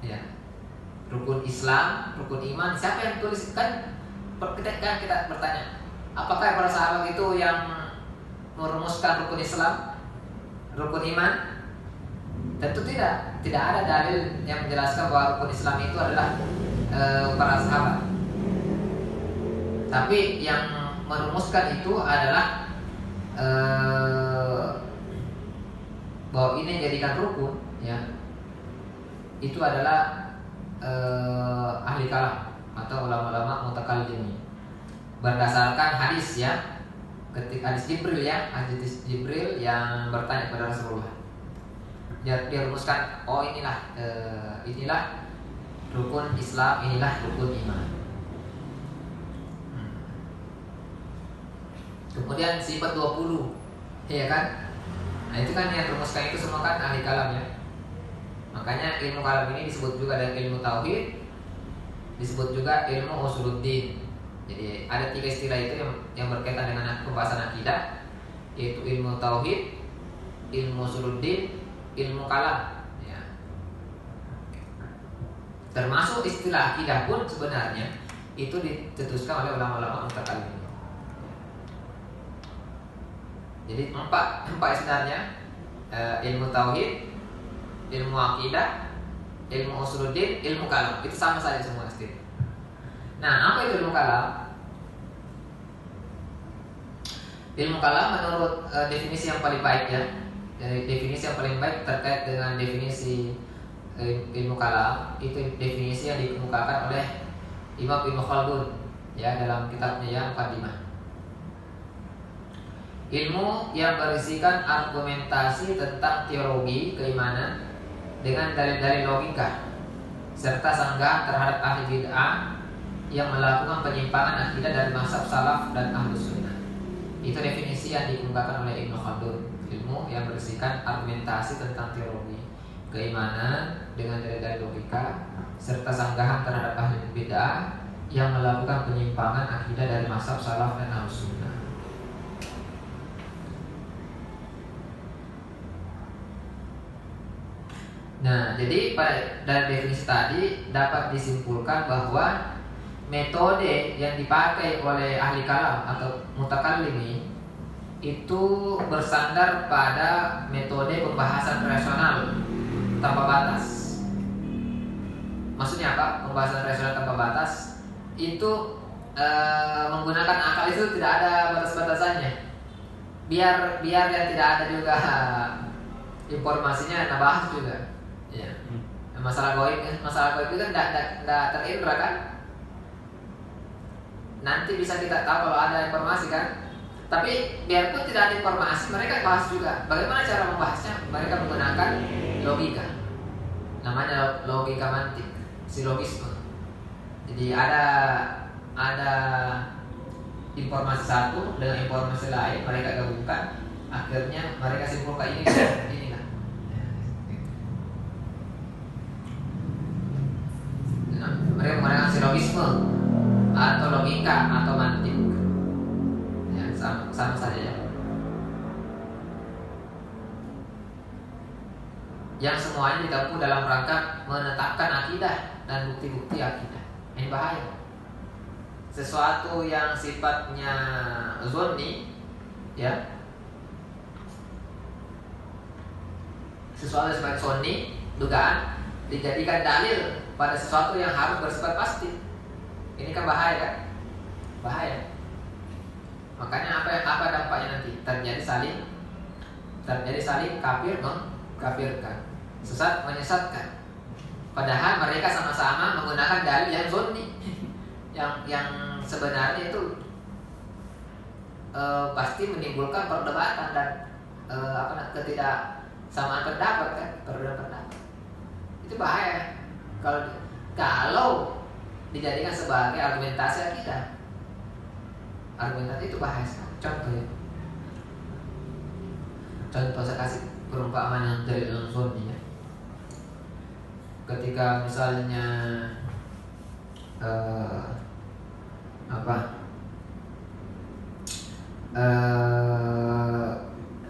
[SPEAKER 1] Ya. Rukun Islam, rukun iman, siapa yang tulis? Kan kita bertanya, apakah para sahabat itu yang merumuskan rukun Islam, rukun iman? Tentu tidak ada dalil yang menjelaskan bahwa rukun Islam itu adalah para sahabat. Tapi yang merumuskan itu adalah bahwa ini jadikan rukun, ya, itu adalah ahli kalam atau ulama-ulama mutakallimin berdasarkan hadis ya, ketika hadis Jibril ya, hadis Jibril yang bertanya kepada Rasulullah. Dia rumuskan, oh inilah rukun Islam, inilah rukun iman. Kemudian sifat 20, ya kan? Nah itu kan yang rumuskan itu semua kan ahli kalam ya. Makanya ilmu kalam ini disebut juga dengan ilmu tauhid, disebut juga ilmu usuluddin. Jadi ada 3 istilah itu yang berkaitan dengan pembahasan akidah, yaitu ilmu tauhid, ilmu usuluddin, ilmu kalam. Ya. Termasuk istilah akidah pun sebenarnya itu dicetuskan oleh ulama-ulama mutakallim. Jadi empat istilahnya, ilmu tauhid, ilmu akidah, ilmu usuluddin, ilmu kalam. Itu sama saja semua istilah. Nah, apa itu ilmu kalam? Ilmu kalam menurut definisi yang paling baik ya. Jadi definisi yang paling baik terkait dengan definisi ilmu kalam itu definisi yang dikemukakan oleh Imam Ibnu Khaldun ya dalam kitabnya yang Muqaddimah. Ilmu yang berisikan argumentasi tentang teologi keimanan dengan dalil-dalil logika serta sanggahan terhadap ahli bid'ah yang melakukan penyimpangan akidah dari mazhab salaf dan ahlus sunnah. Itu definisi yang dikemukakan oleh Ibnu Khaldun. Ilmu yang berisikan argumentasi tentang teologi keimanan dengan dalil-dalil logika serta sanggahan terhadap ahli bid'ah yang melakukan penyimpangan akidah dari mazhab salaf dan ahlus sunnah. Nah, jadi dari definisi tadi dapat disimpulkan bahwa metode yang dipakai oleh ahli kalam atau mutakallimi itu bersandar pada metode pembahasan rasional tanpa batas. Maksudnya apa? Pembahasan rasional tanpa batas itu menggunakan akal itu tidak ada batas-batasannya. Biar yang tidak ada juga informasinya bahas juga. Ya. Masalah goib itu kan tidak terindra kan? Nanti bisa kita tahu kalau ada informasi kan? Tapi biarpun tidak ada informasi, mereka bahas juga. Bagaimana cara membahasnya? Mereka menggunakan logika. Namanya logika mantik, silogisme. Jadi ada informasi satu dengan informasi lain, mereka gabungkan, akhirnya mereka simpulkan ini kan. Mereka menggunakan silogisme atau logika atau mantik. Ya, sama saja ya. Yang semuanya ditempuh dalam rangka menetapkan akidah dan bukti-bukti akidah. Ini bahaya. Sesuatu yang sifatnya zonni, ya, sesuatu yang sifatnya zonni, dugaan, dijadikan dalil pada sesuatu yang harus bersifat pasti. Ini kan bahaya kan? Bahaya. Makanya apa dampaknya nanti? Terjadi saling kafir mengkafirkan, sesat menyesatkan. Padahal mereka sama-sama menggunakan dalil yang zonni, yang sebenarnya itu pasti menimbulkan perdebatan dan ketidaksamaan pendapat kan, perbedaan pendapat. Itu bahaya. Kalau dijadikan sebagai argumentasi akidah, argumentasi itu bahaya sekali. Contoh saya kasih perumpamaan yang dari dalam zonni ya. Ketika misalnya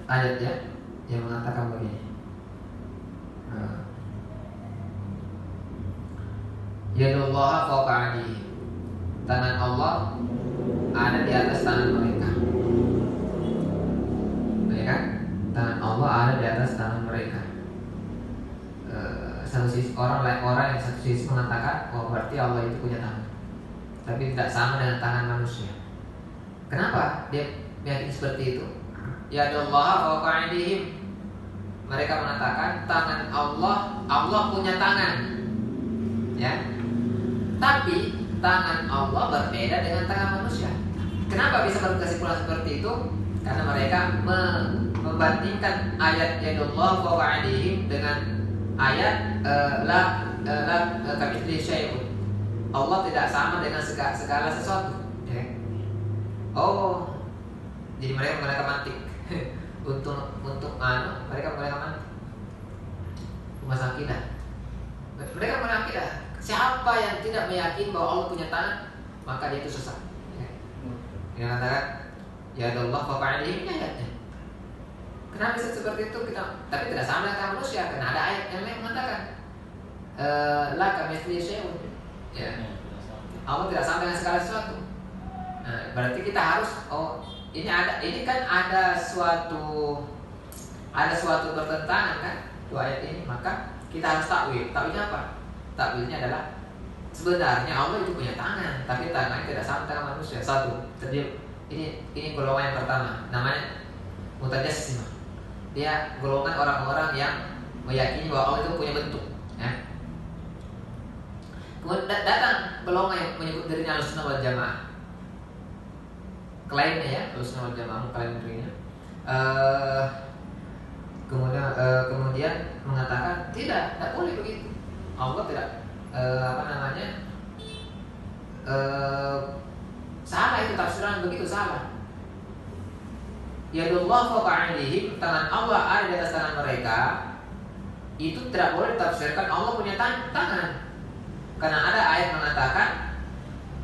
[SPEAKER 1] ayat ya yang mengatakan begini. Yadullaha fawqa aydihim. Tangan Allah ada di atas tangan mereka. Ya kan? Tangan Allah ada di atas tangan mereka. Satu sisi orang yang satu sisi mengatakan, oh berarti Allah itu punya tangan. Tapi tidak sama dengan tangan manusia. Kenapa dia meyakini seperti itu? Yadullaha fawqa aydihim. Mereka mengatakan tangan Allah punya tangan. Ya. Tapi tangan Allah berbeda dengan tangan manusia. Kenapa bisa berkesimpulan seperti itu? Karena mereka membandingkan ayat yadullah fawqa aydihim dengan ayat la kamitslihi syai'un. Allah tidak sama dengan segala sesuatu. Okay. Oh, Jadi mereka menggunakan mantik untuk mereka menggunakan mantik. Masalah akidah. Mereka menggunakan akidah. Siapa yang tidak meyakini bahwa Allah punya tangan, maka dia itu sesat. Yang katakan, ya Allah fa'alihim ayatnya. Kenapa bisa seperti itu tapi tidak sama dengan manusia, karena ada ayat yang lain mengatakan la kamitslihi syai'un. Ya. Allah tidak sama dengan segala sesuatu. Nah, berarti kita harus ini kan ada suatu pertentangan kan dua ayat ini, maka kita harus takwil. Takwilnya apa? Takwilnya adalah sebenarnya Allah itu punya tangan, tapi tangannya tidak sama dengan manusia. Satu, jadi ini golongan yang pertama, namanya mutajassimah. Dia golongan orang-orang yang meyakini bahwa Allah itu punya bentuk. Ya. Kemudian datang golongan yang menyebut dirinya Ahlussunnah wal Jamaah. Klaimnya ya, Ahlussunnah wal Jamaah mengklaim dirinya. Kemudian mengatakan tidak boleh begitu. Allah tidak salah itu tafsiran begitu salah. Yadullah fawqa aydihim, tangan Allah ada di atas tangan mereka. Itu tidak boleh ditafsirkan Allah punya tangan. Karena ada ayat mengatakan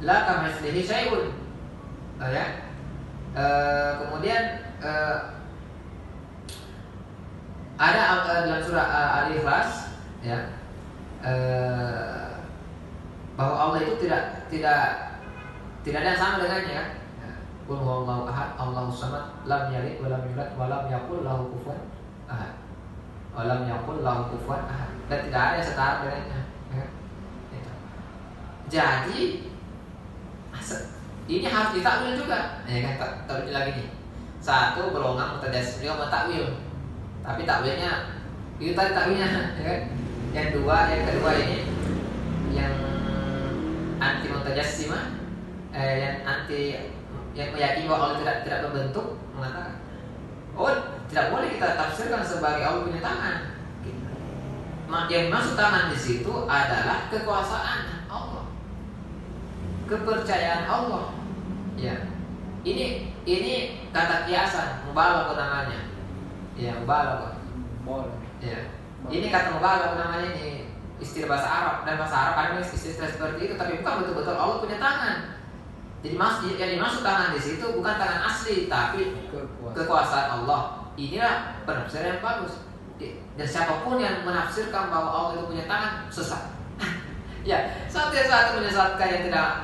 [SPEAKER 1] la kamitslihi syai'un. Ya. Kemudian ada dalam surah Al-Ikhlas ya. Bahwa Allah itu tidak ada yang sama dengannya kan. Qul huwallahu ahad, Allahus samad, lam yalid wa lam yulad wa lam yakul lahu kufuwan ahad. Wa lam yakul lahu kufuwan ahad. Dan tidak ada yang setara dengannya. Ya. Itu. Jadi ini harus ditakwil juga. Ya kan, takwil lagi nih. Satu, golongan mutajassim juga mentakwil. Tapi takwilnya itu tadi takwilnya, ya kan? Yang kedua ini yang anti mutajassimah, yang meyakini bahwa Allah tidak berbentuk, mengatakan tidak boleh kita tafsirkan sebagai Allah punya tangan. Yang masuk tangan di situ adalah kekuasaan Allah, kepercayaan Allah. Ya, ini kata kiasan, mubalagh namanya. Ya, mubalagh. Ya, ini kata mubalagh namanya, ini istilah bahasa Arab, dan bahasa Arab ada istilah seperti itu, tapi bukan betul-betul Allah punya tangan. Jadi yang dimaksud tangan di situ bukan tangan asli, tapi kekuasaan Allah. Inilah penafsiran yang bagus. Dan siapapun yang menafsirkan bahwa Allah itu punya tangan sesat. Ya, satu menyesatkan yang tidak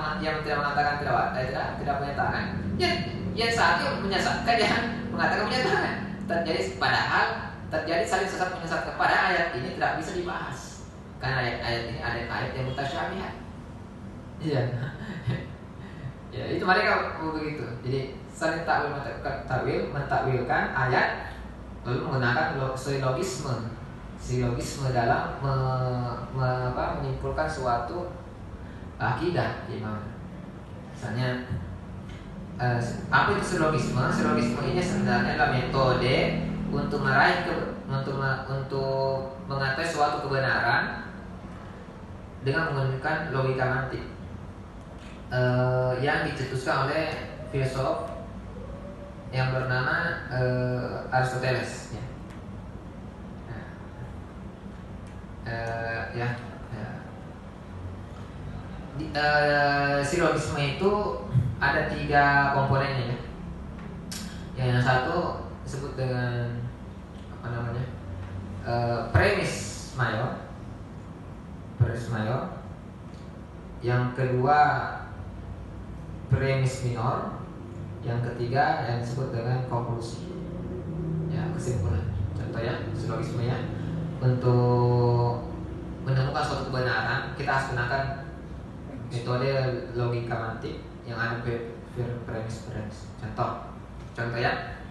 [SPEAKER 1] mengatakan tidak punya tangan. Yang satu menyesatkan yang mengatakan punya tangan. Terjadi saling sesat menyesatkan. Pada ayat ini tidak bisa dibahas. Karena ayat ini ada ayat yang mutasyabihat. Iya. Ya, itu mereka begitu. Jadi saling mentakwilkan ayat lalu menggunakan silogisme dalam menyimpulkan suatu akidah. Misalnya apa itu silogisme? Silogisme ini sebenarnya adalah metode untuk untuk mengetahui suatu kebenaran dengan menggunakan logika mantik. Yang dicetuskan oleh filsuf yang bernama Aristoteles. Silogisme itu ada 3 komponennya ya. Yang satu disebut dengan premis mayor. Yang kedua premis minor, yang ketiga yang disebut dengan konklusi, ya, kesimpulan. Contohnya silogisme ya, untuk menemukan suatu kebenaran kita harus gunakan metode logika mantik yang ada premis. Contoh ya,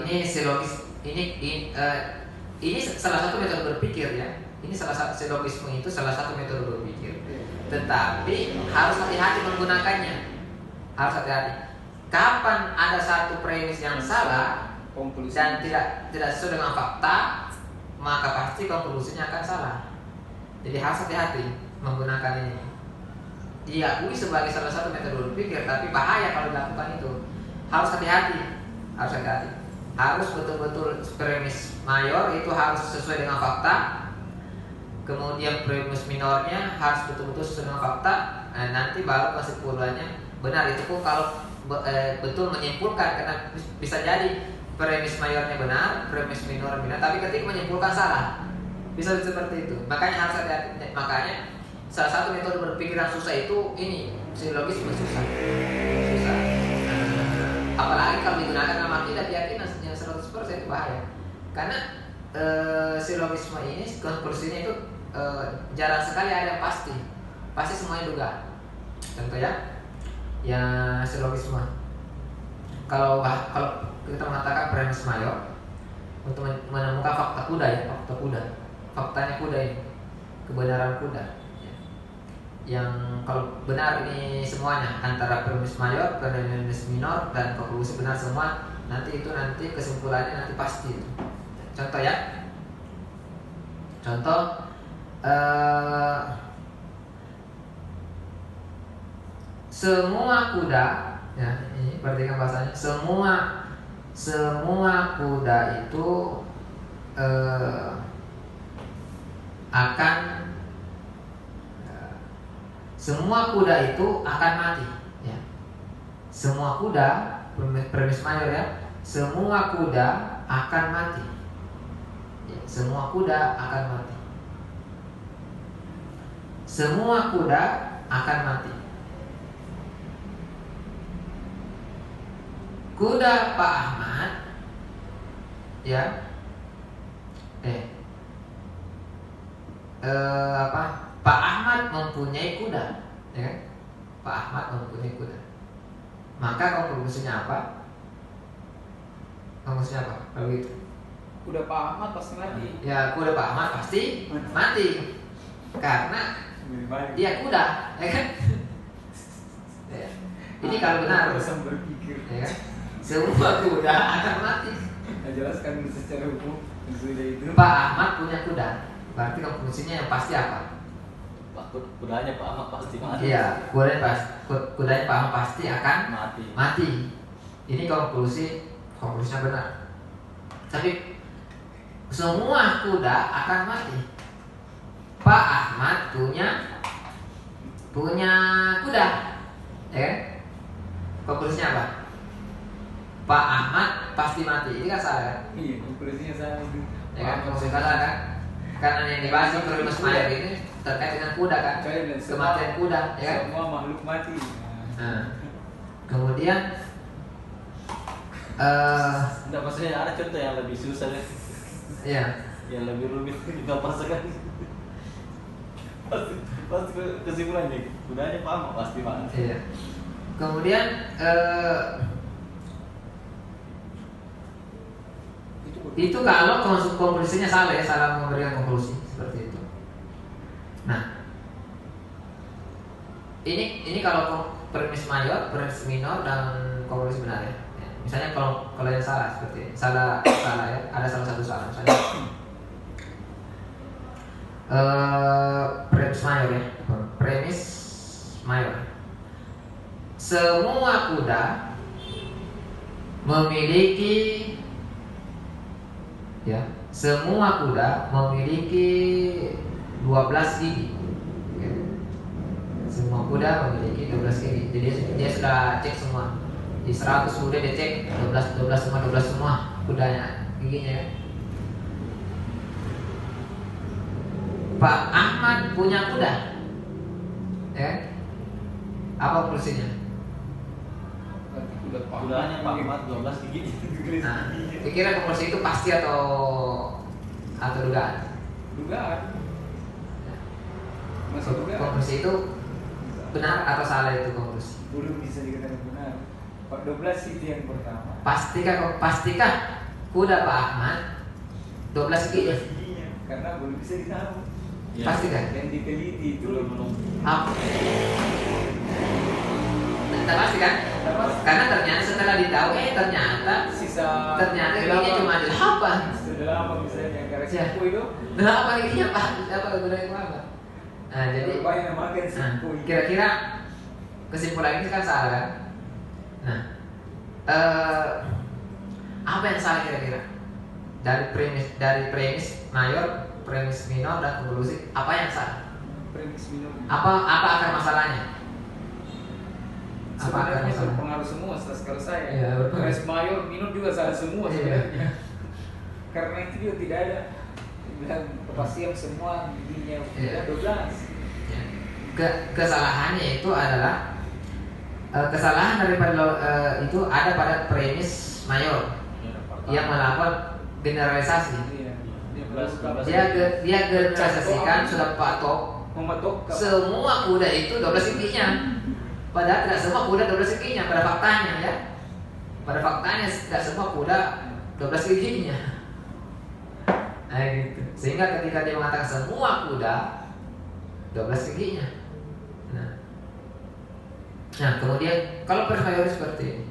[SPEAKER 1] ini silogis ini salah satu metode berpikir ya. Ini silogisme itu salah satu metode berpikir. Tetapi harus hati-hati menggunakannya. Harus hati-hati. Kapan ada satu premis yang salah dan tidak sesuai dengan fakta, maka pasti konklusinya akan salah. Jadi harus hati-hati menggunakan ini. diakui sebagai salah satu metode berpikir, tapi bahaya kalau dilakukan itu. Harus hati-hati, harus betul-betul premis mayor itu harus sesuai dengan fakta, kemudian premis minornya harus betul-betul sesuai dengan fakta. Nah, nanti baru kesimpulannya benar. Itu pun kalau betul menyimpulkan, karena bisa jadi premis mayornya benar, premis minor benar, tapi ketika menyimpulkan salah, bisa seperti itu. Makanya harus hati-hati. Makanya salah satu metode berpikir yang susah itu ini silogisme, susah. Apalagi kalau digunakan dalam akidah, keyakinan yang 100% itu bahaya. Karena silogisme ini konklusinya itu jarang sekali ada yang pasti semuanya duga. Contoh ya silogisme. Kalau kita mengatakan premis mayor untuk menemukan fakta kuda, faktanya kuda ini, kebenaran kuda. Yang kalau benar ini semuanya antara premis mayor, premis minor, dan konklusi benar semua, nanti kesimpulannya nanti pasti. Contoh semua kuda, ya ini perhatikan bahasanya, semua kuda itu semua kuda itu akan mati, ya. Semua kuda, premis mayor ya, semua kuda akan mati. Ya, semua kuda akan mati. Semua kuda akan mati. Kuda Pak Ahmad, ya, Pak Ahmad mempunyai kuda, ya. Pak Ahmad mempunyai kuda. Maka konklusinya apa? Kalau gitu?
[SPEAKER 2] Kuda Pak Ahmad pasti mati.
[SPEAKER 1] Ya, kuda Pak Ahmad pasti mati. Karena dia kuda, ya kan? Ya. Ini kalau benar,
[SPEAKER 2] berpikir.
[SPEAKER 1] ya kan? Semua kuda akan mati.
[SPEAKER 2] Jelaskan secara hukum sudah itu.
[SPEAKER 1] Pak Ahmad punya kuda. Berarti konklusinya yang pasti apa?
[SPEAKER 3] Kudanya Pak Ahmad pasti mati.
[SPEAKER 1] Iya, kudanya Pak Ahmad pasti akan mati. Ini konklusinya benar. Tapi semua kuda akan mati. Pak Ahmad punya kuda, ya kan? Konklusinya apa? Pak Ahmad pasti mati. Ini kan salah kan?
[SPEAKER 2] Iya, konklusinya salah itu.
[SPEAKER 1] Ya kan? Konklusinya salah kan? Karena yang dibahas di premis mayor ini terkait dengan kuda kan? Kematian kuda, ya kan?
[SPEAKER 2] Semua makhluk mati.
[SPEAKER 1] Nah, kemudian
[SPEAKER 3] Enggak, maksudnya ada contoh yang lebih susah deh.
[SPEAKER 1] iya.
[SPEAKER 3] Yang lebih rumit juga pasangan. Pasti kesimpulannya kudanya Pak Ahmad pasti mati.
[SPEAKER 1] Iya. Kemudian itu kalau konklusinya salah, ya, salah memberikan konklusi seperti itu. Nah, ini kalau premis mayor, premis minor, dan konklusi benar, ya. Misalnya kalau yang salah seperti ini, salah ya, ada salah satu salah. Misalnya premis mayor, ya, premis mayor. Semua kuda memiliki, ya, semua kuda memiliki 12 gigi. Ya. Semua kuda memiliki 12 gigi. Jadi dia sudah cek semua. Di 100 kuda dia cek 12 semua kudanya giginya, ya. Pak Ahmad punya kuda, ya. Apa konklusinya?
[SPEAKER 3] Kudanya Pak Ahmad 12 gigi.
[SPEAKER 1] Nah, kira konklusi itu pasti atau dugaan?
[SPEAKER 2] Dugaan. Masih dugaan.
[SPEAKER 1] Konklusi itu benar atau salah itu konklusi?
[SPEAKER 2] Belum bisa dikatakan benar. Pak 12 itu yang pertama.
[SPEAKER 1] Pastikah kuda Pak Ahmad 12 gigi?
[SPEAKER 2] Karena belum bisa ditahu.
[SPEAKER 3] Ya.
[SPEAKER 1] Pasti kan?
[SPEAKER 2] Yang diteliti itu
[SPEAKER 3] belum.
[SPEAKER 1] Apa? Tak pasti kan? Karena ternyata setelah ditahu, ternyata giginya cuma 8.
[SPEAKER 2] Sudah lama misalnya yang karena
[SPEAKER 1] Ya.
[SPEAKER 2] siapa itu?
[SPEAKER 1] 8 giginya Pak, apa kuda yang apa? Nah, jadi
[SPEAKER 2] Banyak yang makan
[SPEAKER 1] nah,
[SPEAKER 2] siapa.
[SPEAKER 1] kira-kira kesimpulan ini kan salah kan? Nah, apa yang salah kira-kira dari premis mayor, premis minor dan konklusi? Apa yang salah?
[SPEAKER 2] Premis minor.
[SPEAKER 1] Apa akar masalahnya? Apa akar
[SPEAKER 2] Sebenarnya
[SPEAKER 1] masalah?
[SPEAKER 2] berpengaruh semua kalau saya.
[SPEAKER 1] Iya, berpengaruh.
[SPEAKER 2] Premis mayor, minor juga salah semua
[SPEAKER 1] Iya.
[SPEAKER 2] sebenarnya. Karena itu juga tidak ada bilang kepastian semua giginya
[SPEAKER 1] Iya.
[SPEAKER 2] 12.
[SPEAKER 1] Ya. Kesalahannya itu adalah kesalahan daripada itu ada pada premis mayor yang melakukan generalisasi.
[SPEAKER 2] Iya.
[SPEAKER 1] Dia generalisasikan sudah patok
[SPEAKER 2] Mematok
[SPEAKER 1] semua kuda itu 12 giginya. Padahal tidak semua kuda 12 giginya pada faktanya ya. Pada faktanya tidak semua kuda 12 giginya. Nah, gitu. Sehingga ketika dia mengatakan semua kuda 12 giginya. Nah, kemudian kalau premis mayor seperti ini.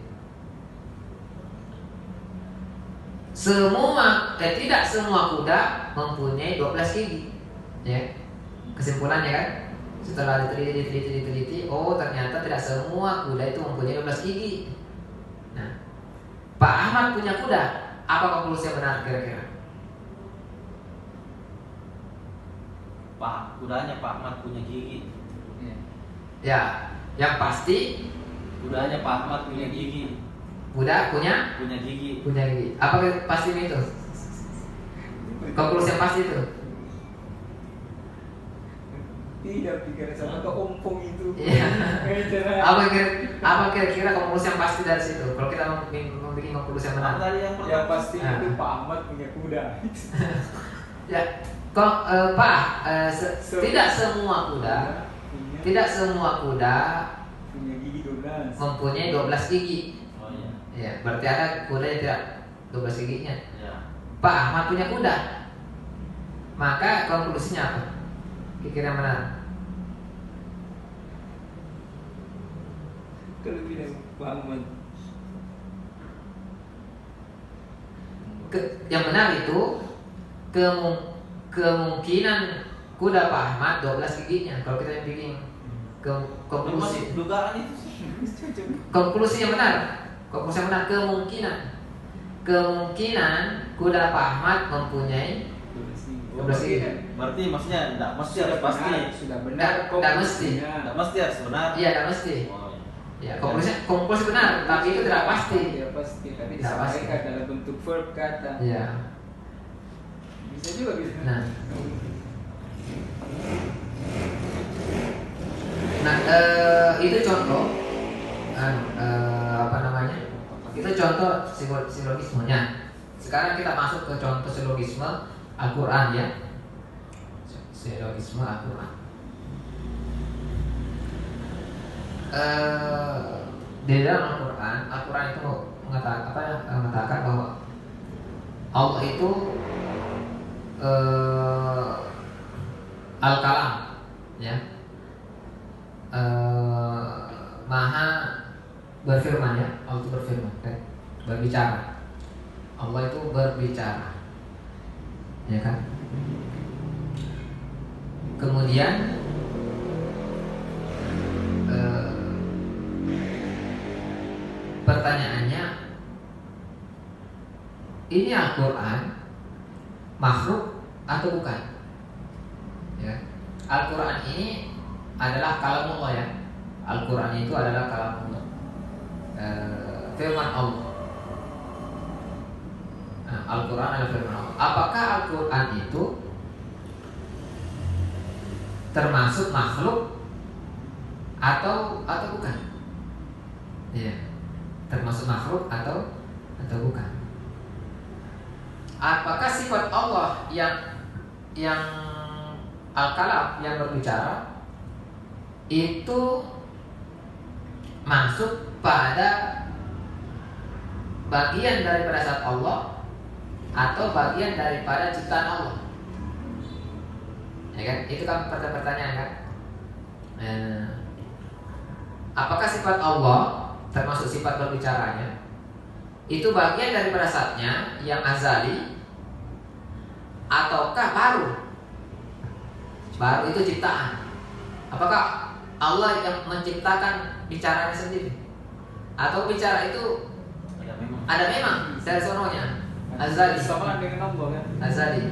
[SPEAKER 1] Tidak semua kuda mempunyai 12 gigi. Ya. Kesimpulannya kan, setelah diteliti, oh ternyata tidak semua kuda itu mempunyai 12 gigi. Nah, Pak Ahmad punya kuda, apa konklusi yang benar kira-kira?
[SPEAKER 3] Kudanya Pak Ahmad punya gigi.
[SPEAKER 1] Ya, yang pasti
[SPEAKER 3] Kudanya Pak Ahmad punya gigi.
[SPEAKER 1] kuda punya
[SPEAKER 3] gigi.
[SPEAKER 1] gigi. Apa pasti itu? Konklusi yang pasti itu?
[SPEAKER 2] tidak pikir sama keompong itu.
[SPEAKER 1] Iya.
[SPEAKER 2] Apa
[SPEAKER 1] Apa kira-kira konklusi yang pasti dari situ? Kalau kita membuat konklusi yang benar.
[SPEAKER 3] Apa tadi yang
[SPEAKER 2] yang
[SPEAKER 3] pertama?
[SPEAKER 2] pasti
[SPEAKER 1] Nah.
[SPEAKER 2] itu Pak Ahmad punya kuda.
[SPEAKER 1] Ya, tidak semua kuda,
[SPEAKER 2] punya,
[SPEAKER 1] tidak semua kuda
[SPEAKER 2] punya gigi 12.
[SPEAKER 1] mempunyai 12 gigi.
[SPEAKER 3] Oh iya.
[SPEAKER 1] Ya, berarti ada kuda yang tidak 12 giginya.
[SPEAKER 3] Ya.
[SPEAKER 1] Pak Ahmad punya kuda. Maka konklusinya apa? Kira-kira yang benar.
[SPEAKER 2] Kalau tidak Pak Ahmad.
[SPEAKER 1] Yang benar itu kemungkinan kuda Pak Ahmad 12 giginya. Kalau kita bikin konklusi,
[SPEAKER 3] Masih dugaan itu sih.
[SPEAKER 1] konklusi yang benar, kemungkinan kuda Pak Ahmad mempunyai 12 gigi.
[SPEAKER 3] Berarti maksudnya enggak mesti harus pasti.
[SPEAKER 2] Sudah benar.
[SPEAKER 1] Nggak mesti.
[SPEAKER 3] Enggak mesti harus benar.
[SPEAKER 1] Iya, tidak mesti.
[SPEAKER 3] Oh,
[SPEAKER 1] Ya,
[SPEAKER 3] iya.
[SPEAKER 1] konklusi benar, tapi itu tidak pasti.
[SPEAKER 2] Tidak pasti, tapi
[SPEAKER 1] Tidak pasti.
[SPEAKER 2] disampaikan dalam bentuk verb kata.
[SPEAKER 1] Iya.
[SPEAKER 2] Bisa juga bisa.
[SPEAKER 1] Nah, itu contoh apa namanya? Itu contoh silogismenya. Sekarang kita masuk ke contoh silogisme Al-Quran ya. Silogisme Al-Quran. Di dalam Al-Quran itu mengatakan bahwa Allah itu Al-Kalam ya. Maha berfirman ya. Allah itu berfirman kan? Berbicara. Allah itu berbicara. Ya kan? Kemudian pertanyaannya, ini Al-Quran makhluk atau bukan? Ya. Al-Quran ini adalah kalamullah ya. Al-Quran itu adalah kalamullah, firman Allah. Nah, Al-Quran adalah firman Allah. Apakah Al-Quran itu termasuk makhluk atau bukan? Ya, termasuk makhluk atau bukan? Apakah sifat Allah yang Al-Kalam, yang berbicara, itu masuk pada bagian daripada zat Allah atau bagian daripada ciptaan Allah? Ya kan? Itu kan pertanyaan kan? Apakah sifat Allah termasuk sifat berbicaranya itu bagian daripada zatnya yang azali, ataukah baru itu ciptaan? Apakah Allah yang menciptakan bicaranya sendiri, atau bicara itu ada memang dari sononya azali,
[SPEAKER 2] Sama dengan Allah kan.
[SPEAKER 1] azali.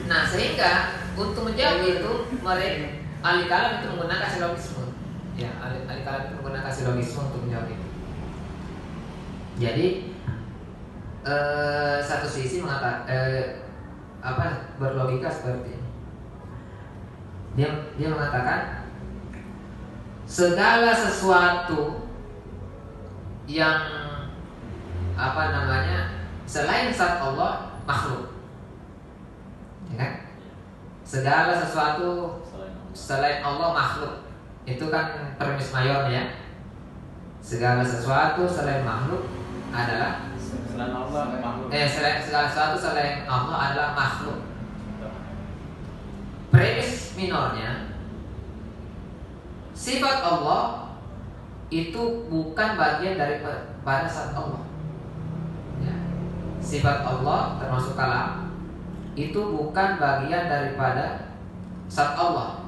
[SPEAKER 1] Nah sehingga untuk menjawab itu mereka ahli kalam itu menggunakan silogisme. Ya, ahli kalam itu menggunakan silogisme untuk menjawab itu. Jadi satu sisi berlogika seperti ini. Dia mengatakan segala sesuatu yang selain zat Allah makhluk. Ya kan? Segala sesuatu selain Allah makhluk. Itu kan premis mayornya ya. Segala sesuatu selain makhluk adalah
[SPEAKER 3] Selain Allah makhluk.
[SPEAKER 1] segala sesuatu selain Allah adalah makhluk. Premis minornya, sifat Allah itu bukan bagian daripada zat Allah. Ya. Sifat Allah termasuk kalam itu bukan bagian daripada zat Allah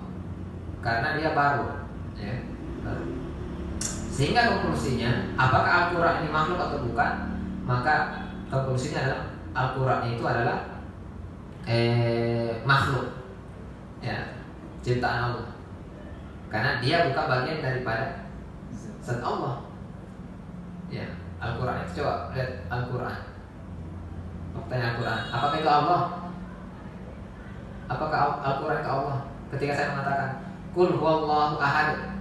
[SPEAKER 1] karena dia baru, ya, baru. Sehingga konklusinya, apakah Al-Quran ini makhluk atau bukan? Maka konklusinya adalah Al-Quran itu adalah makhluk, ya, ciptaan Allah. Karena dia bukan bagian daripada zat Allah. Ya, Al-Quran itu coba lihat Al-Quran. Faktanya Al-Quran. Apakah itu Allah? Apakah Al-Quran itu Allah? Ketika saya mengatakan Qul huwallahu ahad,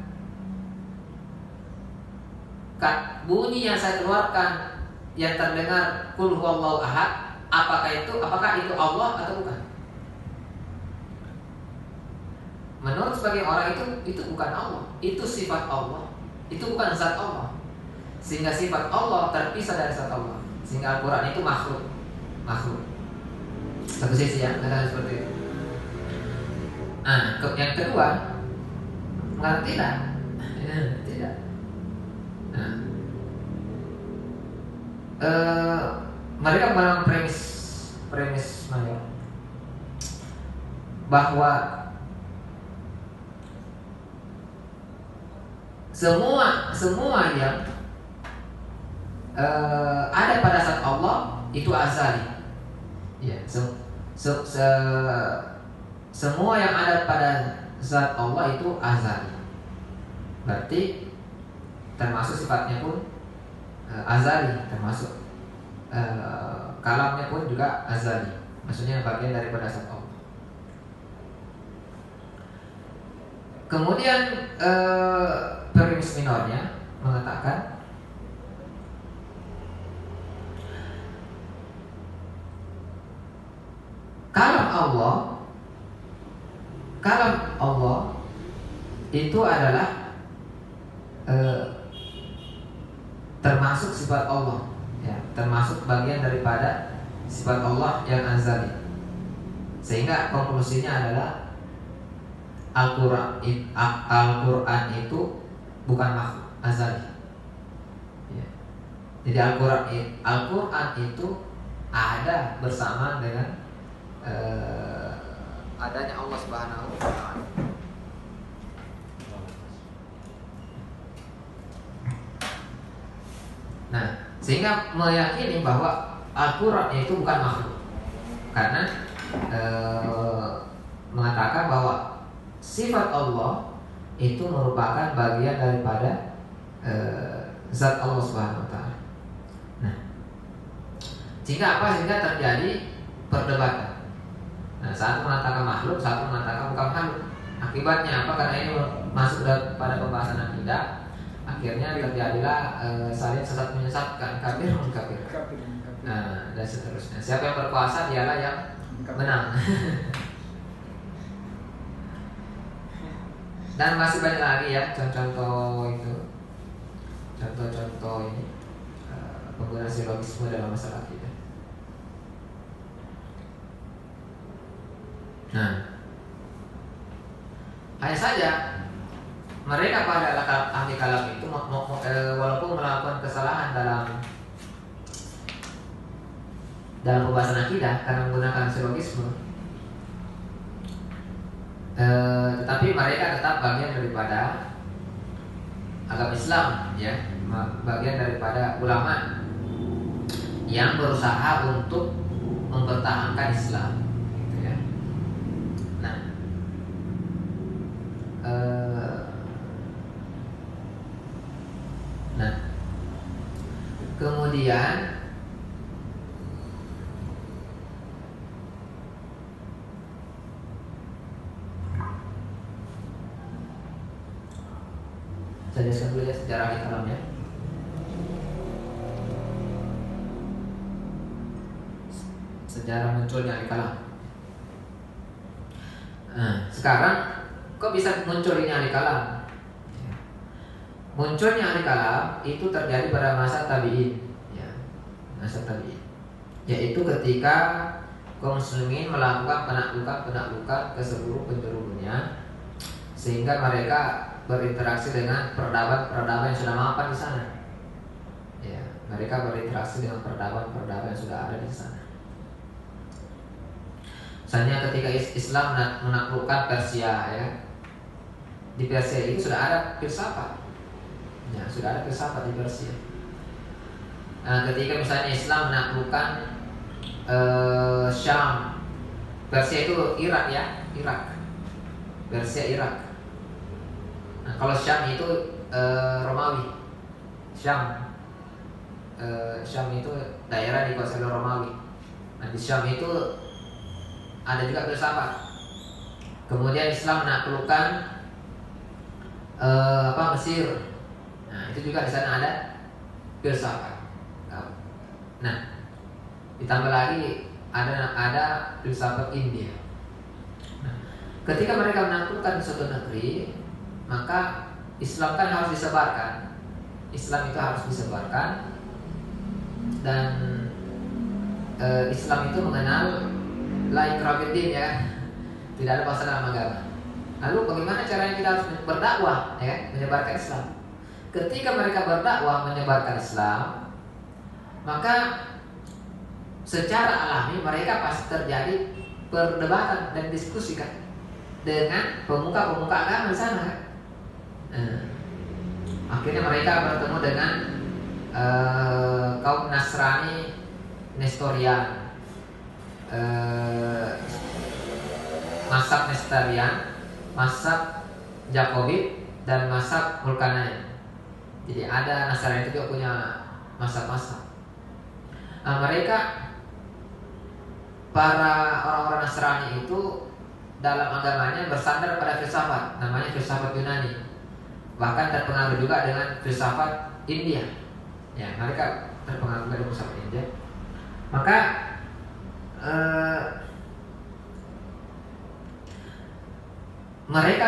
[SPEAKER 1] bunyi yang saya keluarkan yang terdengar Qul huwallahu ahad, apakah itu Allah atau bukan? Menurut sebagian orang itu bukan Allah, itu sifat Allah, itu bukan zat Allah. Sehingga sifat Allah terpisah dari zat Allah. Sehingga Al-Quran itu makhluk. Satu sisi ya, kata seperti itu. Nah, yang kedua, mengatakan tidak. Nah, mereka menggunakan premis mayor bahwa semua yang ada pada zat Allah itu azali. Ya, semua yang ada pada zat Allah itu azali. Berarti termasuk sifatnya pun azali, termasuk kalamnya pun juga azali. Maksudnya bagian daripada zat Allah. Kemudian premis minornya mengatakan kalam Allah itu adalah termasuk sifat Allah, ya, termasuk bagian daripada sifat Allah yang azali. Sehingga konklusinya adalah Al-Quran itu bukan makhluk azali. Ya. Jadi Al-Quran itu ada bersama dengan adanya Allah Subhanahu wa Ta'ala. Nah, sehingga meyakini bahwa Al-Quran itu bukan makhluk, karena mengatakan bahwa sifat Allah itu merupakan bagian daripada zat Allah Subhanahu wa Ta'ala. Nah, sehingga terjadi perdebatan. Nah, satu mengatakan makhluk, satu mengatakan bukan makhluk. Akibatnya apa? Karena ini masuk pada pembahasan akidah, akhirnya terjadilah saling sesat menyesatkan, kafir mengkafirkan. Nah, dan seterusnya. Siapa yang berkuasa dialah yang menang. Dan masih banyak lagi ya contoh-contoh itu, contoh-contoh ini penggunaan silogisme dalam masalah akidah. Nah, hanya saja mereka pada ahli kalam itu walaupun melakukan kesalahan dalam pembahasan akidah karena menggunakan silogisme, Tetapi mereka tetap bagian daripada agama Islam, ya, bagian daripada ulama yang berusaha untuk mempertahankan Islam, gitu ya. Nah, kemudian saya jelaskan dulu ya sejarah di kalamnya. Sejarah munculnya al-kalam. Nah, sekarang kok bisa muncul ini al-kalam? Munculnya al-kalam itu terjadi pada masa tabi'in, ya, masa tabi'in, yaitu ketika kaum muslimin melakukan penaklukan ke seluruh penjuru dunia, sehingga mereka berinteraksi dengan peradaban yang sudah mapan di sana. Ya, mereka berinteraksi dengan peradaban yang sudah ada di sana. Misalnya ketika Islam menaklukkan Persia, ya, di Persia itu sudah ada filsafat, ya, sudah ada filsafat di Persia. Nah, ketika misalnya Islam menaklukkan Syam, Persia itu Irak, ya, Irak, Persia Irak. Nah, kalau Syam itu Romawi, Syam itu daerah dikuasai oleh Romawi. Nah, di Syam itu ada juga filsafat. Kemudian Islam menaklukkan Mesir. Nah, itu juga di sana ada filsafat. Nah, ditambah lagi ada filsafat India. Nah, ketika mereka menaklukkan suatu negeri, maka Islam kan harus disebarkan. Islam itu harus disebarkan, dan Islam itu mengenal la ikraha fid din, ya, tidak ada paksa dalam agama. Lalu bagaimana caranya kita harus berdakwah, ya, menyebarkan Islam? Ketika mereka berdakwah menyebarkan Islam, maka secara alami mereka pasti terjadi perdebatan dan diskusi kan dengan pemuka-pemuka agama di sana kan. Akhirnya mereka bertemu dengan kaum Nasrani Nestorian, mazhab Nestorian, mazhab Jakobit, dan mazhab Mulkanain. Jadi ada Nasrani itu juga punya mazhab-mazhab. Nah, mereka, para orang-orang Nasrani itu dalam agamanya bersandar pada filsafat, namanya filsafat Yunani. Bahkan terpengaruh juga dengan filsafat India. Ya, mereka terpengaruh dari filsafat India. Maka mereka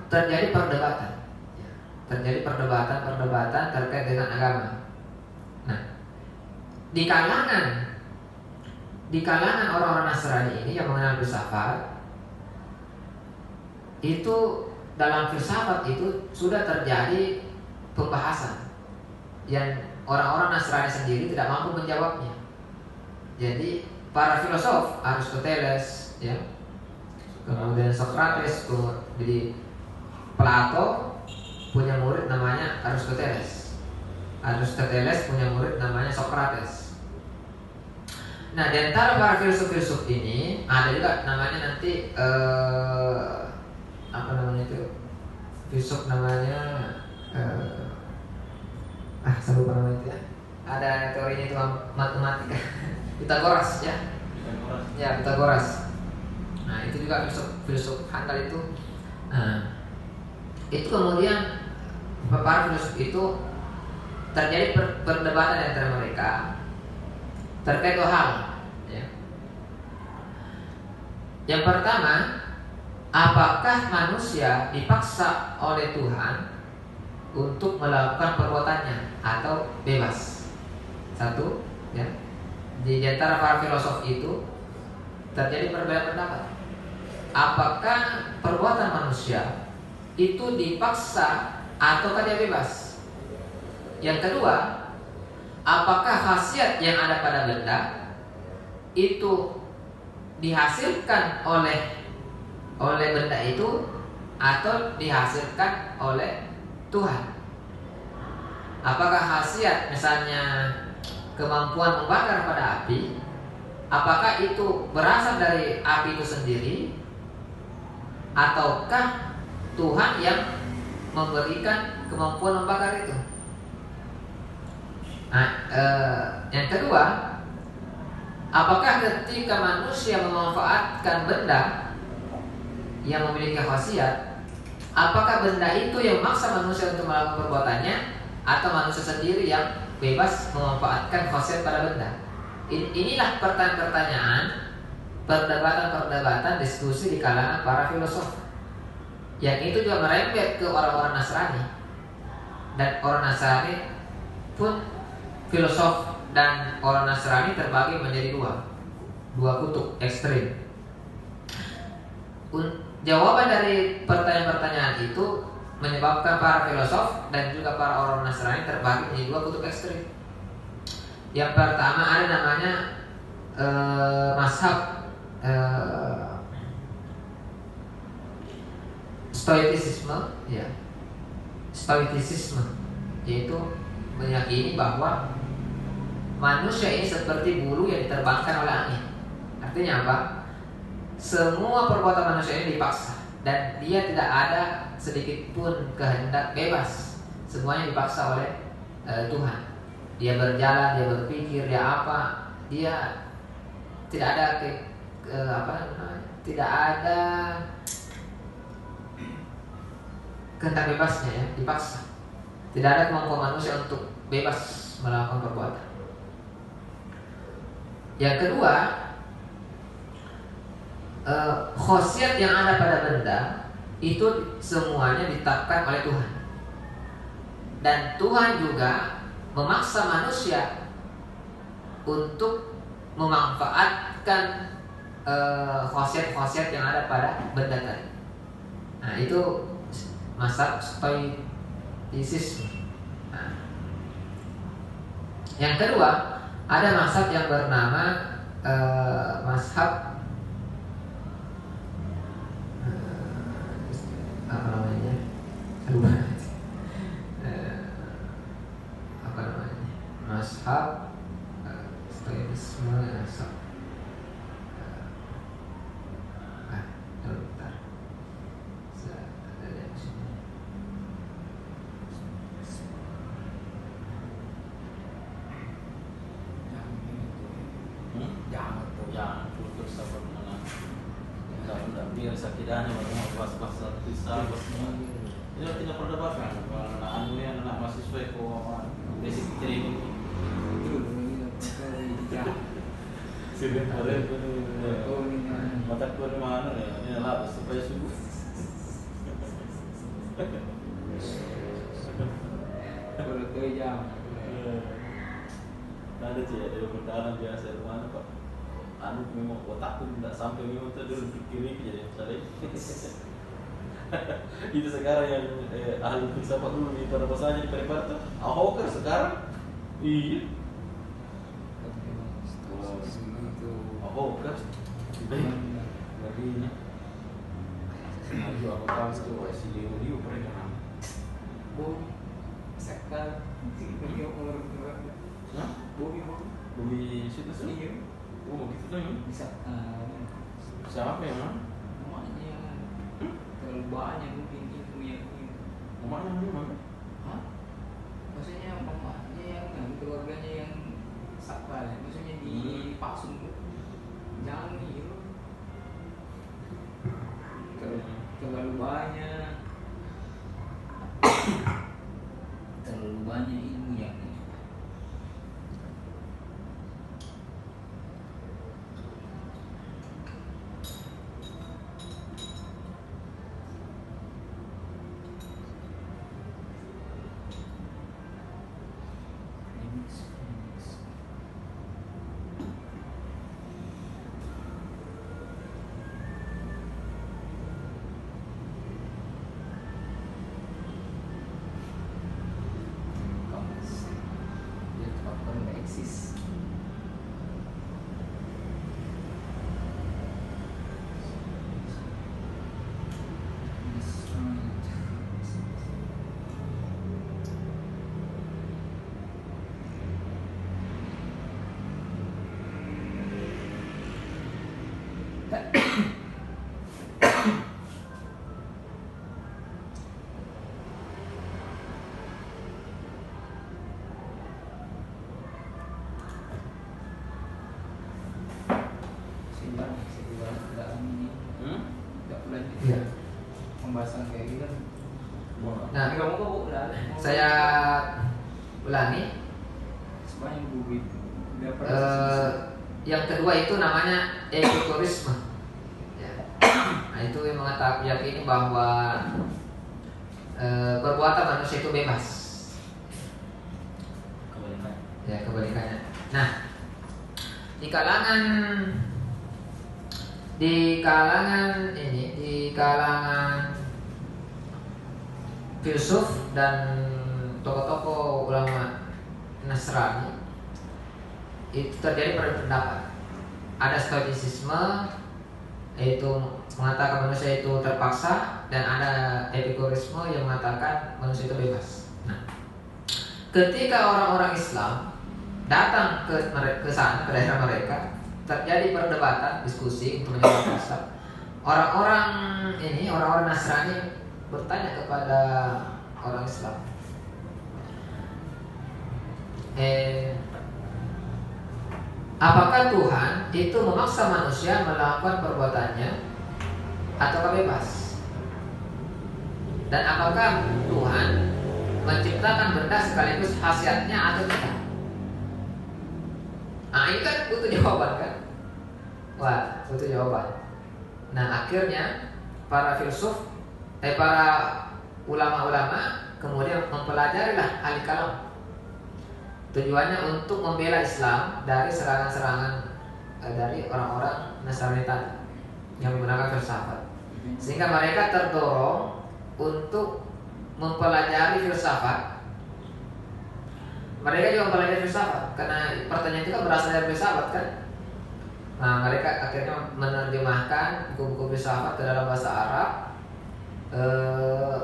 [SPEAKER 1] terjadi perdebatan, ya, terjadi perdebatan terkait dengan agama. Nah, di kalangan orang-orang Nasrani ini yang mengenal filsafat, itu dalam filsafat itu sudah terjadi pembahasan yang orang-orang Nasrani sendiri tidak mampu menjawabnya. Jadi para filosof, Aristoteles, ya, kemudian Socrates, jadi Plato punya murid namanya Aristoteles. Aristoteles punya murid namanya Socrates. Nah, di antara para filsuf-filsuf ini ada juga namanya nanti apa namanya itu, filsuf namanya saya lupa namanya itu, ya. Ada teorinya itu matematika. Pitagoras, ya. Ya, Pitagoras. Nah, itu juga filsuf handal itu. Nah, itu kemudian para filsuf itu terjadi perdebatan antara mereka terkait dua hal, ya. Yang pertama, apakah manusia dipaksa oleh Tuhan untuk melakukan perbuatannya atau bebas? Satu, ya. Di antara para filosof itu terjadi perbedaan pendapat. Apakah perbuatan manusia itu dipaksa ataukah dia bebas? Yang kedua, apakah khasiat yang ada pada benda itu dihasilkan oleh oleh benda itu atau dihasilkan oleh Tuhan. Apakah khasiat misalnya kemampuan membakar pada api, apakah itu berasal dari api itu sendiri, ataukah Tuhan yang memberikan kemampuan membakar itu? Nah, yang kedua, apakah ketika manusia memanfaatkan benda yang memiliki khasiat, apakah benda itu yang memaksa manusia untuk melakukan perbuatannya, atau manusia sendiri yang bebas memanfaatkan khasiat pada benda? Inilah pertanyaan-pertanyaan, perdebatan-perdebatan, diskusi di kalangan para filosof. Yang itu juga merembet ke orang-orang Nasrani. Dan orang Nasrani pun, filosof dan orang Nasrani terbagi menjadi dua kutub ekstrim. Jawaban dari pertanyaan-pertanyaan itu menyebabkan para filosof dan juga para orang Nasrani terbagi menjadi dua kutub ekstrim. Yang pertama ada namanya mazhab stoicisme, ya, stoicisme, yaitu meyakini bahwa manusia ini seperti bulu yang diterbangkan oleh angin. Artinya apa? Semua perbuatan manusia ini dipaksa dan dia tidak ada sedikit pun kehendak bebas. Semuanya dipaksa oleh Tuhan. Dia berjalan, dia berpikir, dia apa? Dia tidak ada tidak ada kehendak bebasnya, ya, dipaksa. Tidak ada kemampuan manusia untuk bebas melakukan perbuatan. Yang kedua, khasiat yang ada pada benda itu semuanya ditetapkan oleh Tuhan. Dan Tuhan juga memaksa manusia untuk memanfaatkan khasiat-khasiat yang ada pada benda tadi. Nah, itu mazhab stoicisme. Nah, yang kedua, ada mazhab yang bernama mazhab apa namanya? Apa namanya? Mazhab stoicisme, mazhab bentar.
[SPEAKER 3] Jangan putus sabar mana. Tidak biar sakitnya mau pas-pas bisa. Ini tidak perdebatkan. Anak yang anak mahasiswa kok basic training. Sudah ada mata keluar mana ya? Ini lah supaya subuh.
[SPEAKER 2] Kalau 2 jam.
[SPEAKER 3] Ada sih ada pertahanan biasa di mana Pak? Anu memang otakku tidak sampai memang terus berpikir jadi misalnya. Itu sekarang yang ahli filsafat dulu di pada masanya di Parepare Ahoker sekarang iya. Ahoker baginya. Maju aku tahu itu si Leo pernah.
[SPEAKER 2] Sekal Leo umur berapa?
[SPEAKER 3] Hah? Bumi situ sih. Oh begitu tuh ya?
[SPEAKER 2] Bisa
[SPEAKER 3] Siapa yang mana?
[SPEAKER 2] emaknya terlalu banyak mungkin ilmu yang ini.
[SPEAKER 3] Emaknya mana?
[SPEAKER 2] Hah? Maksudnya emaknya yang keluarganya yang sakral, maksudnya di Paksum tuh. Jangan nih, terlalu banyak. Terlalu banyak ilmu yang ini.
[SPEAKER 1] saya ulangi.
[SPEAKER 2] Sebanyak buku itu.
[SPEAKER 1] Yang kedua itu namanya epikurisme. Ya. Nah, itu yang meyakini bahwa perbuatan manusia itu bebas.
[SPEAKER 3] Kebalikan.
[SPEAKER 1] Ya, kebalikannya. Nah, di kalangan filsuf dan tokoh-tokoh ulama Nasrani itu terjadi pendapat. Ada stoicisme, yaitu mengatakan manusia itu terpaksa, dan ada epikurisme yang mengatakan manusia itu bebas. Nah, ketika orang-orang Islam datang ke sana, ke daerah mereka, terjadi perdebatan, diskusi untuk menyebut dasar. Orang-orang Nasrani bertanya kepada orang Islam, apakah Tuhan itu memaksa manusia melakukan perbuatannya atau bebas? Dan apakah Tuhan menciptakan benda sekaligus khasiatnya atau tidak? Nah, ini kan butuh jawaban kan? Wah, butuh jawaban. Nah, akhirnya para filsuf, para ulama-ulama kemudian mempelajarilah ahli kalam. Tujuannya untuk membela Islam dari serangan-serangan dari orang-orang Nasrani tadi yang menggunakan filsafat. Sehingga mereka terdorong untuk mempelajari filsafat. Mereka juga mempelajari filsafat karena pertanyaan itu kan berasal dari filsafat kan. Nah, mereka akhirnya menerjemahkan buku-buku filsafat ke dalam bahasa Arab,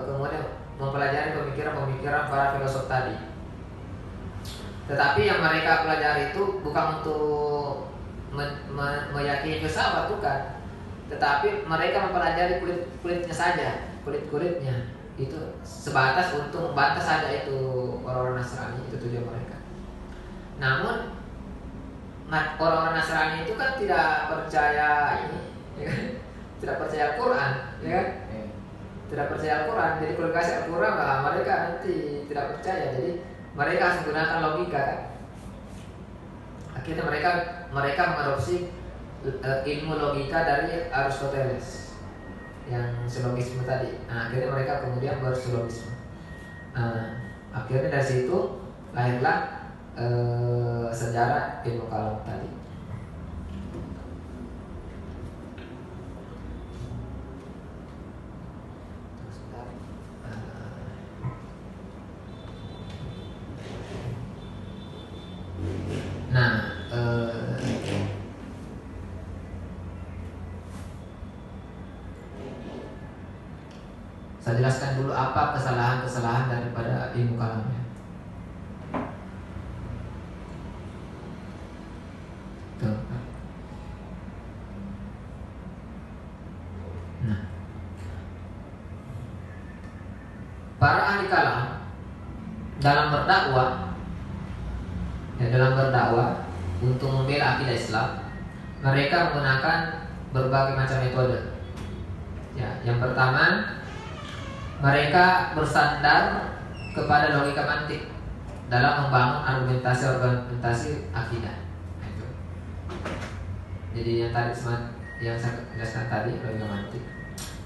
[SPEAKER 1] kemudian mempelajari pemikiran-pemikiran para filosof tadi. Tetapi yang mereka pelajari itu bukan untuk meyakini filsafat, bukan. Tetapi mereka mempelajari kulit-kulitnya saja, kulit-kulitnya itu sebatas untuk membantah saja itu orang-orang Nasrani, itu tujuan mereka. Namun orang-orang Nasrani itu kan tidak percaya ini, ya kan? Tidak percaya Al-Quran, ya kan? Tidak percaya Al-Quran. Jadi kalau kasih Al-Quran, mereka nanti tidak percaya. Jadi mereka harus menggunakan logika kan? Akhirnya mereka mengadopsi ilmu logika dari Aristoteles yang silogisme tadi. Nah, akhirnya mereka kemudian bersilogisme. Akhirnya dari situ lahirlah sejarah ilmu kalam tadi. Nah, saya jelaskan dulu apa kesalahan-kesalahan daripada ilmu kalamnya. Nah, para ahli kalam dalam berdakwah untuk membela akidah Islam, mereka menggunakan berbagai macam metode. Ya, yang pertama, mereka bersandar kepada logika mantik dalam membangun argumentasi akidah. Itu. Jadi yang saya jelaskan tadi logika mantik.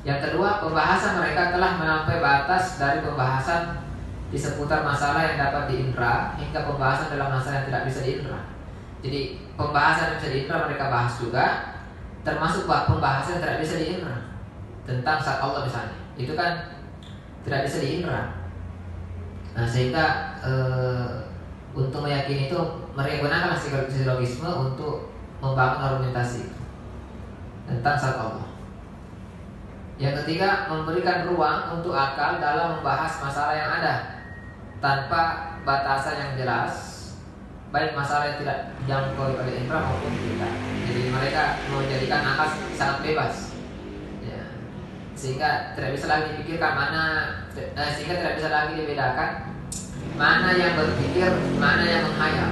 [SPEAKER 1] Yang kedua, pembahasan mereka telah melampaui batas dari pembahasan di seputar masalah yang dapat diindra hingga pembahasan dalam masalah yang tidak bisa diindra. Jadi pembahasan yang bisa diindra mereka bahas juga, termasuk pembahasan yang tidak bisa diindra tentang zat Allah misalnya. Itu kan tidak bisa diindra. Nah, sehingga untuk meyakini itu mereka gunakan silogisme untuk membangun argumentasi tentang zat Allah. Yang ketiga, memberikan ruang untuk akal dalam membahas masalah yang ada tanpa batasan yang jelas, baik masalah yang tidak dijangkau oleh indra maupun tidak. Jadi mereka menjadikan akal sangat bebas, ya. Sehingga tidak bisa lagi dipikirkan sehingga tidak bisa lagi dibedakan mana yang berpikir, mana yang menghayal,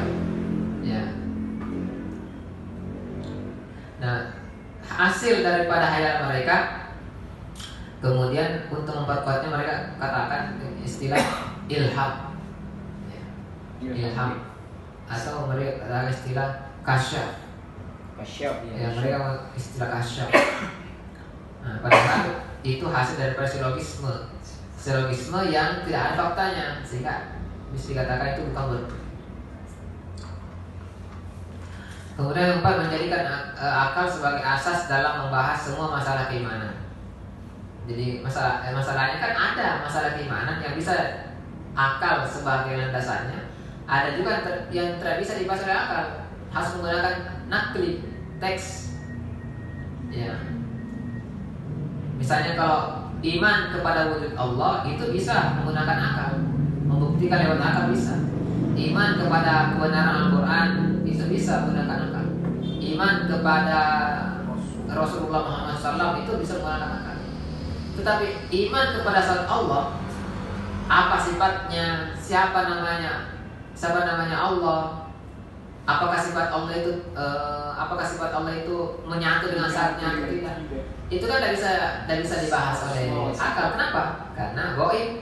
[SPEAKER 1] ya. Nah, hasil daripada hayal mereka, kemudian untuk memperkuatnya mereka katakan istilah ilham, ya, ilham, atau mereka ada istilah kasyaf.
[SPEAKER 2] Kasyaf
[SPEAKER 1] Ya, mereka istilah kasyaf. Nah, padahal itu hasil dari silogisme yang tidak ada faktanya, sehingga bisa dikatakan itu bukan betul. Kemudian yang keempat, menjadikan akal sebagai asas dalam membahas semua masalah keimanan. Jadi masalahnya kan ada masalah keimanan yang bisa akal sebagai landasannya, ada juga yang tidak bisa dibahas oleh akal, harus menggunakan nakli, teks. Ya. Misalnya kalau iman kepada wujud Allah itu bisa menggunakan akal, membuktikan lewat akal bisa. Iman kepada kebenaran Al-Quran itu bisa menggunakan akal. Iman kepada Rasulullah Muhammad SAW itu bisa menggunakan akal. Tetapi iman kepada zat Allah, apa sifatnya, siapa namanya Allah, apakah sifat Allah itu menyatu dengan zatnya atau tidak, itu kan tidak bisa dibahas oleh akal. Kenapa? Karena gaib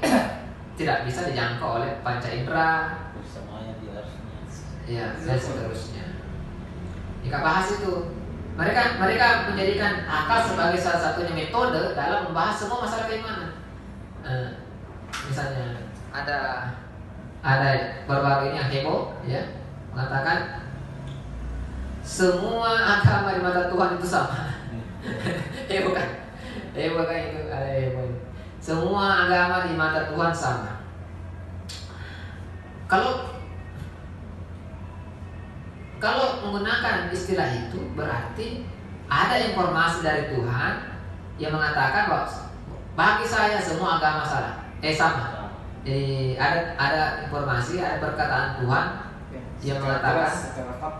[SPEAKER 1] tidak bisa dijangkau oleh panca indera, ya, dan seterusnya. Jika bahas itu, mereka menjadikan akal sebagai salah satunya metode dalam membahas semua masalah keimanan. Misalnya ada baru-baru ini yang heboh, ya, mengatakan semua agama di mata Tuhan itu sama. Heboh kan itu, ada heboh. Semua agama di mata Tuhan sama. Kalau menggunakan istilah itu berarti ada informasi dari Tuhan yang mengatakan bahwa bagi saya semua agama sama. Jadi ada informasi, ada perkataan Tuhan yang mengatakan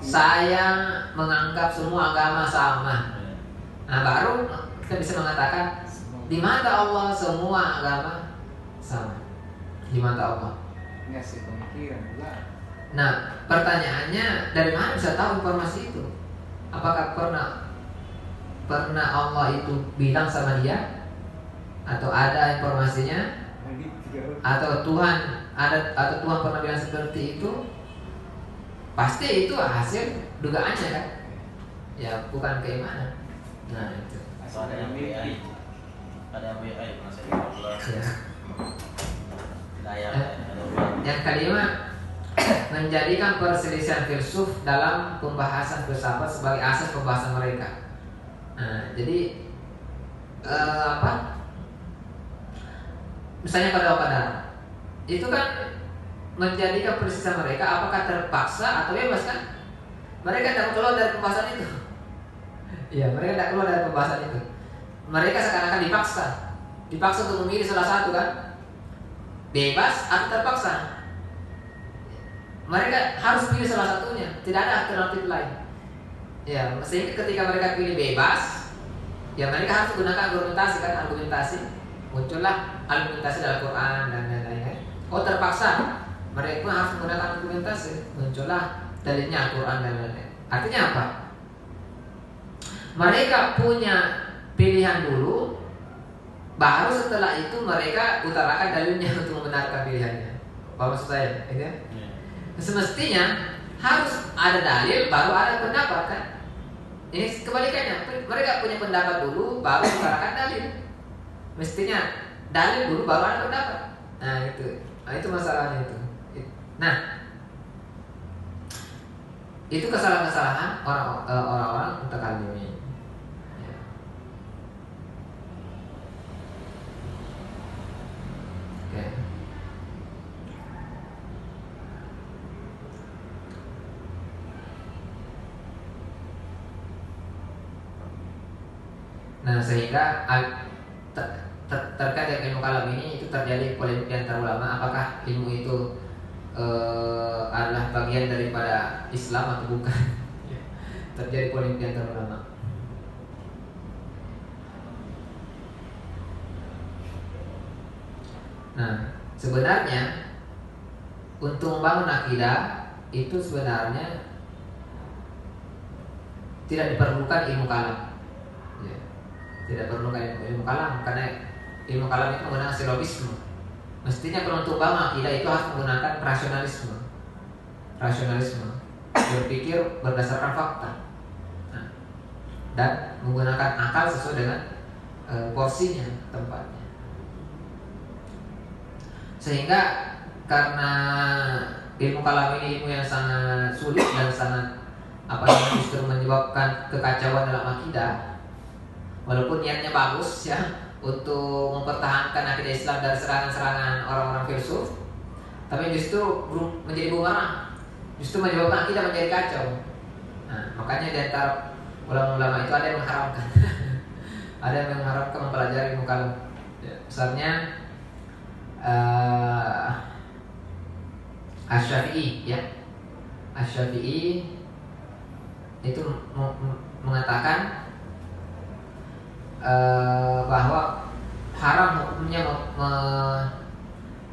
[SPEAKER 1] saya menganggap semua agama sama. Nah, baru kita bisa mengatakan di mata Allah semua agama sama. Di mata Allah.
[SPEAKER 2] Nggak sih pemikiran lah.
[SPEAKER 1] Nah, pertanyaannya dari mana bisa tahu informasi itu? Apakah pernah Allah itu bilang sama dia? Atau ada informasinya? Atau Tuhan pernah bilang seperti itu? Pasti itu hasil dugaannya kan? Ya, bukan keimanan. Nah, itu.
[SPEAKER 3] Atau ada yang WI. Ada yang WI maksudnya Allah.
[SPEAKER 1] Yang kelima, menjadikan perselisihan filsuf dalam pembahasan filsafat sebagai asas pembahasan mereka. Nah, jadi misalnya qadar itu kan menjadikan perselisihan mereka apakah terpaksa atau bebas kan? Mereka tidak keluar dari pembahasan itu. Iya, mereka tidak keluar dari pembahasan itu. Mereka seakan-akan dipaksa untuk memilih salah satu kan? Bebas atau terpaksa. Mereka harus pilih salah satunya, tidak ada alternatif lain. Ya, sehingga ketika mereka pilih bebas, ya mereka harus gunakan argumentasi. Muncullah argumentasi dalam Quran dan lain-lain kan. Oh, terpaksa, mereka pun harus menggunakan argumentasi. Muncullah dalilnya Al-Quran dan lain-lain. Artinya apa? Mereka punya pilihan dulu, baru setelah itu mereka utarakan dalilnya untuk membenarkan pilihannya. Apa maksud saya? Gitu ya? Semestinya harus ada dalil baru ada pendapat kan? Ini kebalikannya. Mereka punya pendapat dulu baru utarakan dalil. Mestinya dalil dulu baru ada pendapat. Nah itu. Nah itu masalahnya itu. Nah itu kesalahan-kesalahan orang-orang mutakallimin. Ya. Oke. Nah sehingga terkait dengan ilmu kalam ini itu terjadi polemik di antara ulama, apakah ilmu itu adalah bagian daripada Islam atau bukan. Terjadi polemik di antara ulama. Nah sebenarnya untuk membangun akidah itu sebenarnya tidak diperlukan ilmu kalam. Tidak perlu ilmu kalam, karena ilmu kalam itu menggunakan silogisme, Mestinya kalau untuk bangun akidah itu harus menggunakan rasionalisme, berpikir berdasarkan fakta, nah, dan menggunakan akal sesuai dengan porsinya, tempatnya. Sehingga karena ilmu kalam ini ilmu yang sangat sulit dan sangat justru menyebabkan kekacauan dalam akidah, walaupun niatnya bagus ya untuk mempertahankan akidah Islam dari serangan-serangan orang-orang filsuf, tapi justru menjadi bumerang, justru menyebabkan akidah menjadi kacau. Nah, makanya di antara ulama-ulama itu ada yang mengharamkan ada yang mengharamkan mempelajari ilmu kalam. Misalnya Asy-Syafi'i ya. Asy-Syafi'i itu mengatakan bahwa haram hukumnya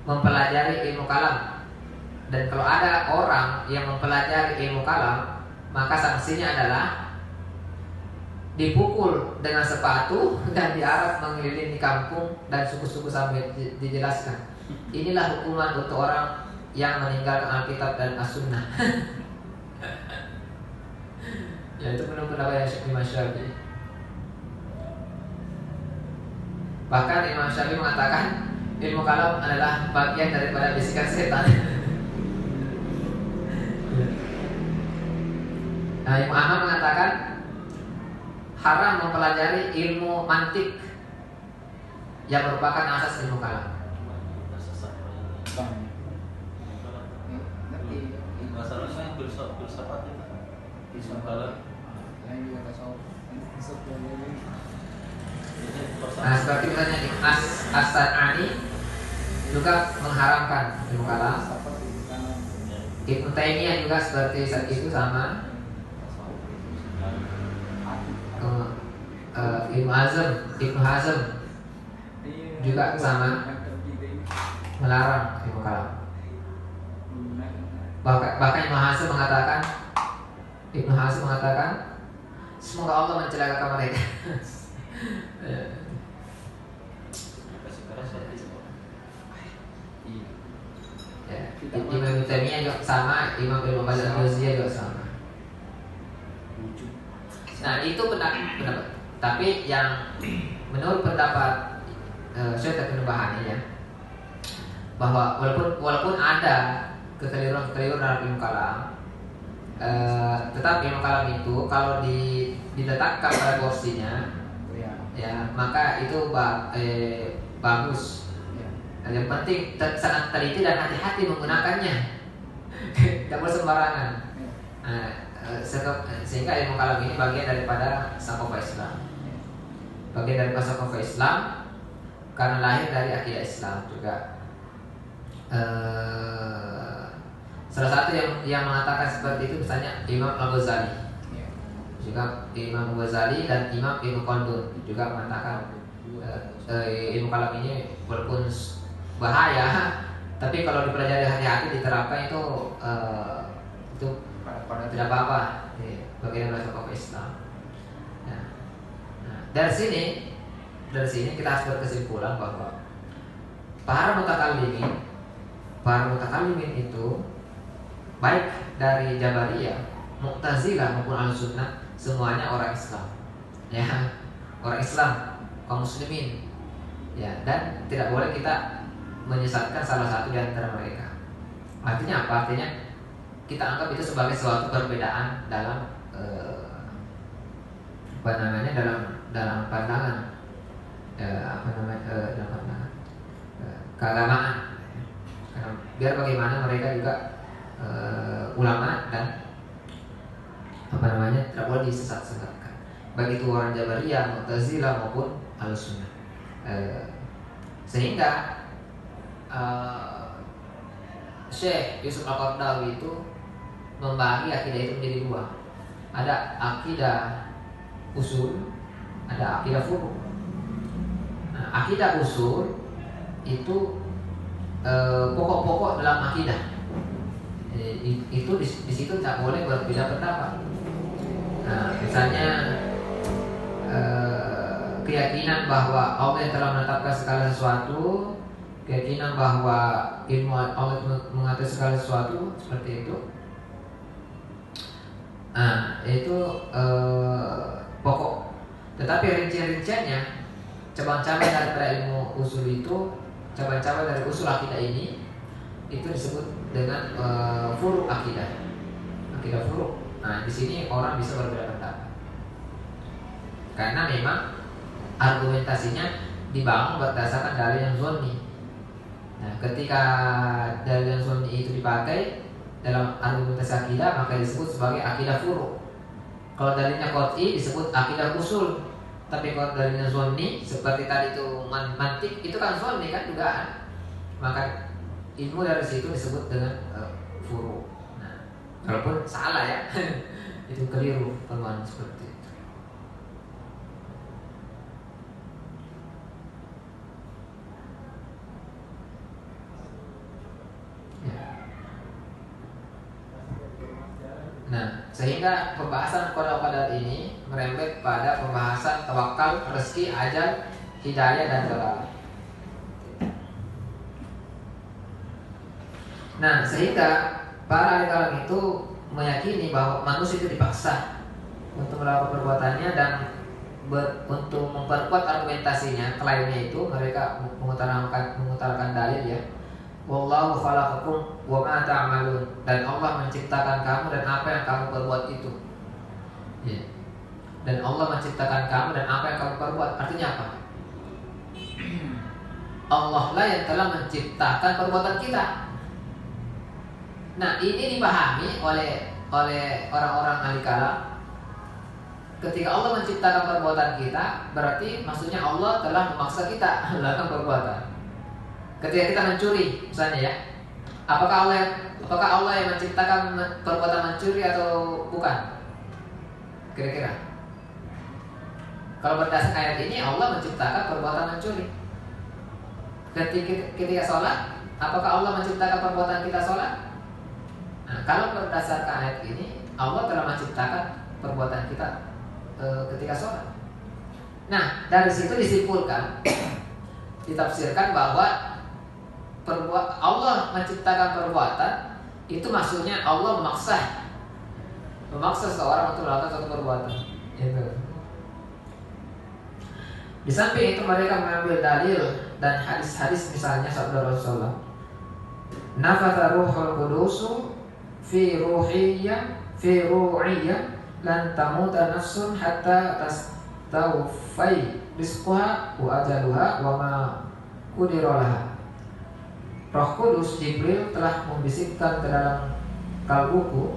[SPEAKER 1] mempelajari ilmu kalam, dan kalau ada orang yang mempelajari ilmu kalam maka sanksinya adalah dipukul dengan sepatu dan diarak mengelilingi kampung dan suku-suku sampai dijelaskan. Inilah hukuman untuk orang yang meninggalkan Alkitab dan As-Sunnah. Ya, itu menurut pendapat Imam Syafi'i. Bahkan Imam Syafi'i mengatakan ilmu kalam adalah bagian daripada bisikan setan. Nah, Imam Ahmad mengatakan haram mempelajari ilmu mantik yang merupakan asas ilmu kalam.
[SPEAKER 3] Masalahnya filsafat itu.
[SPEAKER 1] Nah, seperti misalnya As-San'ani juga mengharamkan ilmu kalam. Ibnu Taimiyah juga seperti saat itu sama. Ibnu Hazm juga sama melarang ilmu kalam. Bahkan Ibnu Hazm mengatakan semoga Allah mencelakakan mereka. Ya, Imam Taimiyah juga sama, Imam Ibnu Al-Jauziyah juga sama. Nah, itu pendapat. Tapi yang menurut pendapat Syekh Ibnu Bahani ya, bahwa walaupun ada kekeliruan dalam ilmu kalam, tetap ilmu kalam itu kalau diletakkan pada porsinya, ya maka itu bagus. Yang penting sangat teliti dan hati-hati menggunakannya, tidak boleh sembarangan. Sehingga ilmu kalam ini bagian daripada sakofa Islam, karena lahir dari akidah Islam juga. Salah satu yang mengatakan seperti itu misalnya Imam Al-Ghazali, juga Imam Ghazali dan Imam Ibnu Khaldun juga mengatakan ilmu kalam ini walaupun bahaya, tapi kalau dipelajari hati-hati diterapkan itu tidak apa-apa, bagian dari sakofa Islam. Nah, dari sini kita harus berkesimpulan bahwa para mutakallimin itu baik dari Jabariyah, Mu'tazilah maupun Ahlussunnah semuanya orang Islam. Ya, orang Islam, kaum muslimin. Ya, dan tidak boleh kita menyesatkan salah satu di antara mereka. Artinya apa? Artinya kita anggap itu sebagai suatu perbedaan dalam dalam pandangan dalam pandangan keagamaan. Karena biar bagaimana mereka juga ulama dan tidak boleh disesat-sesatkan. Baik itu orang Jabariyah, Mu'tazilah maupun Ahlussunnah. Sehingga Syekh Yusuf Al-Qaradawi itu membagi akidah itu menjadi dua. Ada akidah usul, ada akidah furu'. Nah, akidah usul itu pokok-pokok dalam akidah. Itu di situ tidak boleh berbeda pendapat. Nah, misalnya keyakinan bahwa Allah yang telah menetapkan segala sesuatu keyakinan bahwa ilmu Allah mengatur segala sesuatu seperti itu. Nah, itu pokok. Tetapi rincian-rinciannya, cabang-cabang daripada ilmu usul itu, cabang-cabang dari usul akidah ini, itu disebut dengan furu' akidah, akidah furu'. Nah, di sini orang bisa berbeda pendapat, karena memang argumentasinya dibangun berdasarkan dalil yang zonni. Nah, ketika dalil yang zonni itu dipakai dalam argumentasi akidah, maka disebut sebagai akidah furu'. Kalau dalilnya qat'i disebut akidah usul. Tapi kalau dalilnya zonni seperti tadi itu mantik, itu kan zonni kan dugaan. Maka ilmu dari situ disebut dengan furu'. Nah, walaupun salah ya. Itu keliru pemahaman seperti itu. Nah, sehingga pembahasan qada ini merembet pada pembahasan tawakal, rezeki, ajal, hidayah dan dalalah. Nah, sehingga para ahli kalam itu meyakini bahwa manusia itu dipaksa untuk melakukan perbuatannya dan untuk memperkuat argumentasinya, klaimnya itu mereka mengutarakan dalil ya. Wallahu khalaqakum wa ma ta'malun, dan Allah menciptakan kamu dan apa yang kamu perbuat itu. Ya. Dan Allah menciptakan kamu dan apa yang kamu perbuat. Artinya apa? Allah lah yang telah menciptakan perbuatan kita. Nah, ini dipahami oleh orang-orang ahli kalam. Ketika Allah menciptakan perbuatan kita, berarti maksudnya Allah telah memaksa kita melakukan perbuatan. Ketika kita mencuri, misalnya ya, apakah Allah yang menciptakan perbuatan mencuri atau bukan? Kira-kira. Kalau berdasarkan ayat ini, Allah menciptakan perbuatan mencuri. Ketika sholat, apakah Allah menciptakan perbuatan kita sholat? Nah, kalau berdasarkan ayat ini, Allah telah menciptakan perbuatan kita ketika sholat. Nah, dari situ disimpulkan, ditafsirkan bahwa Allah menciptakan perbuatan itu maksudnya Allah memaksa seseorang untuk melakukan suatu perbuatan. Itu. Di samping itu mereka mengambil dalil dan hadis-hadis, misalnya sabda Rasulullah, nafatha ruhul qudusu fi ru'iyya lan tamuta nafsun hatta tastawfai rizquha wa ajaluha wa ma qudira laha. Roh Kudus Jibril telah membisikkan ke dalam kalbuku,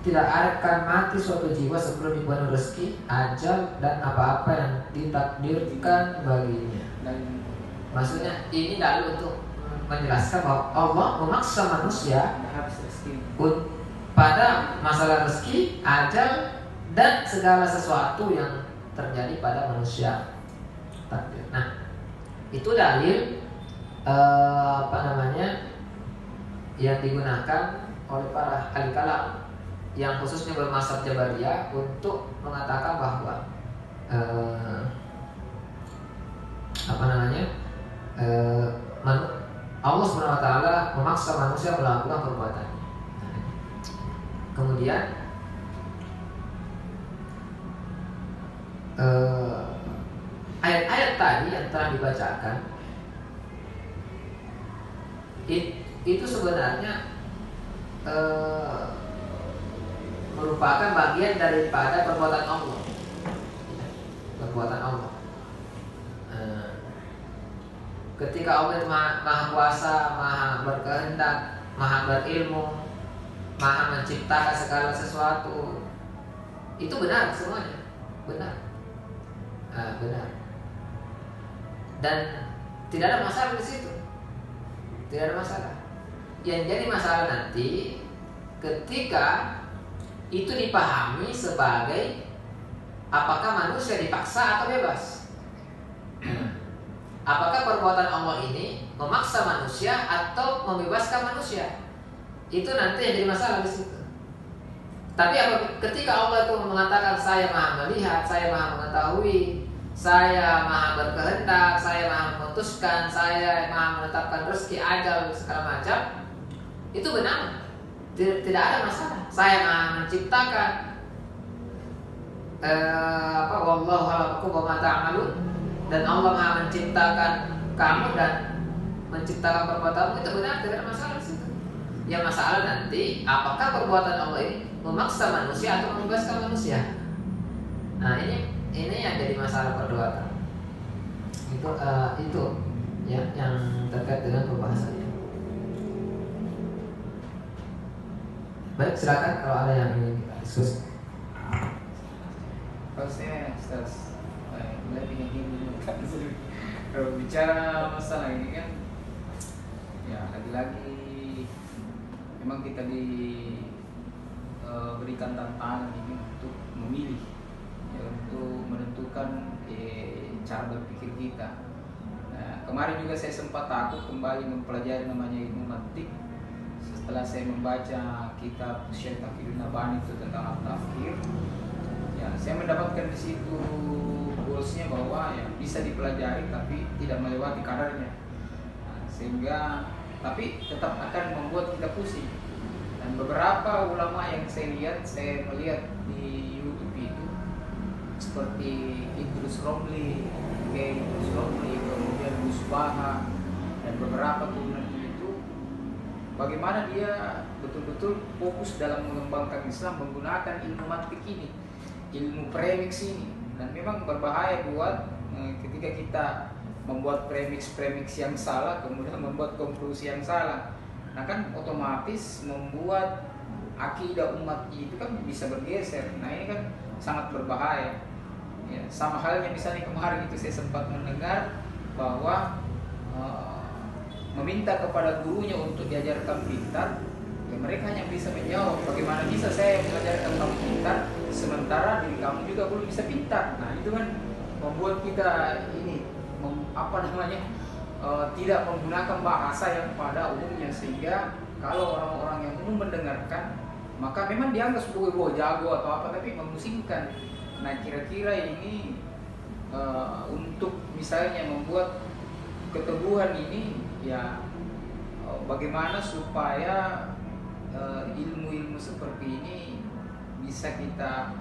[SPEAKER 1] tidak akan mati suatu jiwa sebelum dipenuhi rezeki, ajal dan apa-apa yang ditakdirkan baginya. Maksudnya ini dalil untuk menjelaskan bahwa Allah memaksa manusia pada masalah rezeki, ajal dan segala sesuatu yang terjadi pada manusia takdir. Nah, itu dalil yang digunakan oleh para ahli kalam yang khususnya bermazhab Jabariyah untuk mengatakan bahwa Allah SWT memaksa manusia melakukan perbuatan. Kemudian ayat-ayat tadi yang telah dibacakan itu sebenarnya merupakan bagian daripada perbuatan Allah. Perbuatan Allah. Ketika Allah itu maha kuasa, maha berkehendak, maha berilmu, maha menciptakan segala sesuatu, itu benar semuanya, benar, benar. Dan tidak ada masalah di situ. Tidak ada masalah. Yang jadi masalah nanti ketika itu dipahami sebagai apakah manusia dipaksa atau bebas. Apakah perbuatan Allah ini memaksa manusia atau membebaskan manusia? Itu nanti yang jadi masalah di situ. Tapi ketika Allah itu mengatakan saya maha melihat, saya maha mengetahui, saya maha berkehendak, saya maha memutuskan, saya maha menetapkan rezeki, ajal segala macam, itu benar, tidak ada masalah. Saya maha menciptakan, wallahu khalaqakum wa ma ta'malun, dan Allah maha menciptakan kamu dan menciptakan perbuatanmu, itu benar, tidak ada masalah di situ. Yang masalah nanti apakah perbuatan Allah ini memaksa manusia atau membebaskan manusia. Nah ini yang jadi masalah perbuatan. Itu ya yang terkait dengan pembahasannya. Baik, silakan kalau ada yang ingin kita diskusi.
[SPEAKER 2] Kalau saya lebih ingin kalau bicara masalah ini kan, ya lagi-lagi memang kita berikan tantangan ini untuk memilih, ya, untuk menentukan cara berpikir kita. Nah, kemarin juga saya sempat takut kembali mempelajari namanya ilmu mantik. Setelah saya membaca kitab Syekh Taqiyuddin Nabhani itu tentang at-tafkir, ya saya mendapatkan di situ goalsnya bahwa ya bisa dipelajari tapi tidak melewati kadarnya. Nah, sehingga tapi tetap akan membuat kita pusing. Dan beberapa ulama yang saya melihat di YouTube itu seperti Idrus Romli, kemudian Gus Baha, dan beberapa turunan itu, bagaimana dia betul-betul fokus dalam mengembangkan Islam menggunakan ilmu mantik ini, ilmu premix ini, dan memang berbahaya buat ketika kita membuat premix yang salah, kemudian membuat konklusi yang salah. Nah kan otomatis membuat akidah umat itu kan bisa bergeser. Nah ini kan sangat berbahaya. Ya, sama halnya misalnya kemarin itu saya sempat mendengar bahwa meminta kepada gurunya untuk diajarkan pintar, ya mereka hanya bisa menjawab, bagaimana bisa saya mengajarkan kamu pintar sementara diri kamu juga belum bisa pintar. Nah itu kan membuat kita ini tidak menggunakan bahasa yang pada umumnya, sehingga kalau orang-orang yang umum mendengarkan maka memang dianggap sebagai jago atau apa, tapi memusingkan. Nah kira-kira ini untuk misalnya membuat keteguhan ini, ya bagaimana supaya ilmu-ilmu seperti ini bisa kita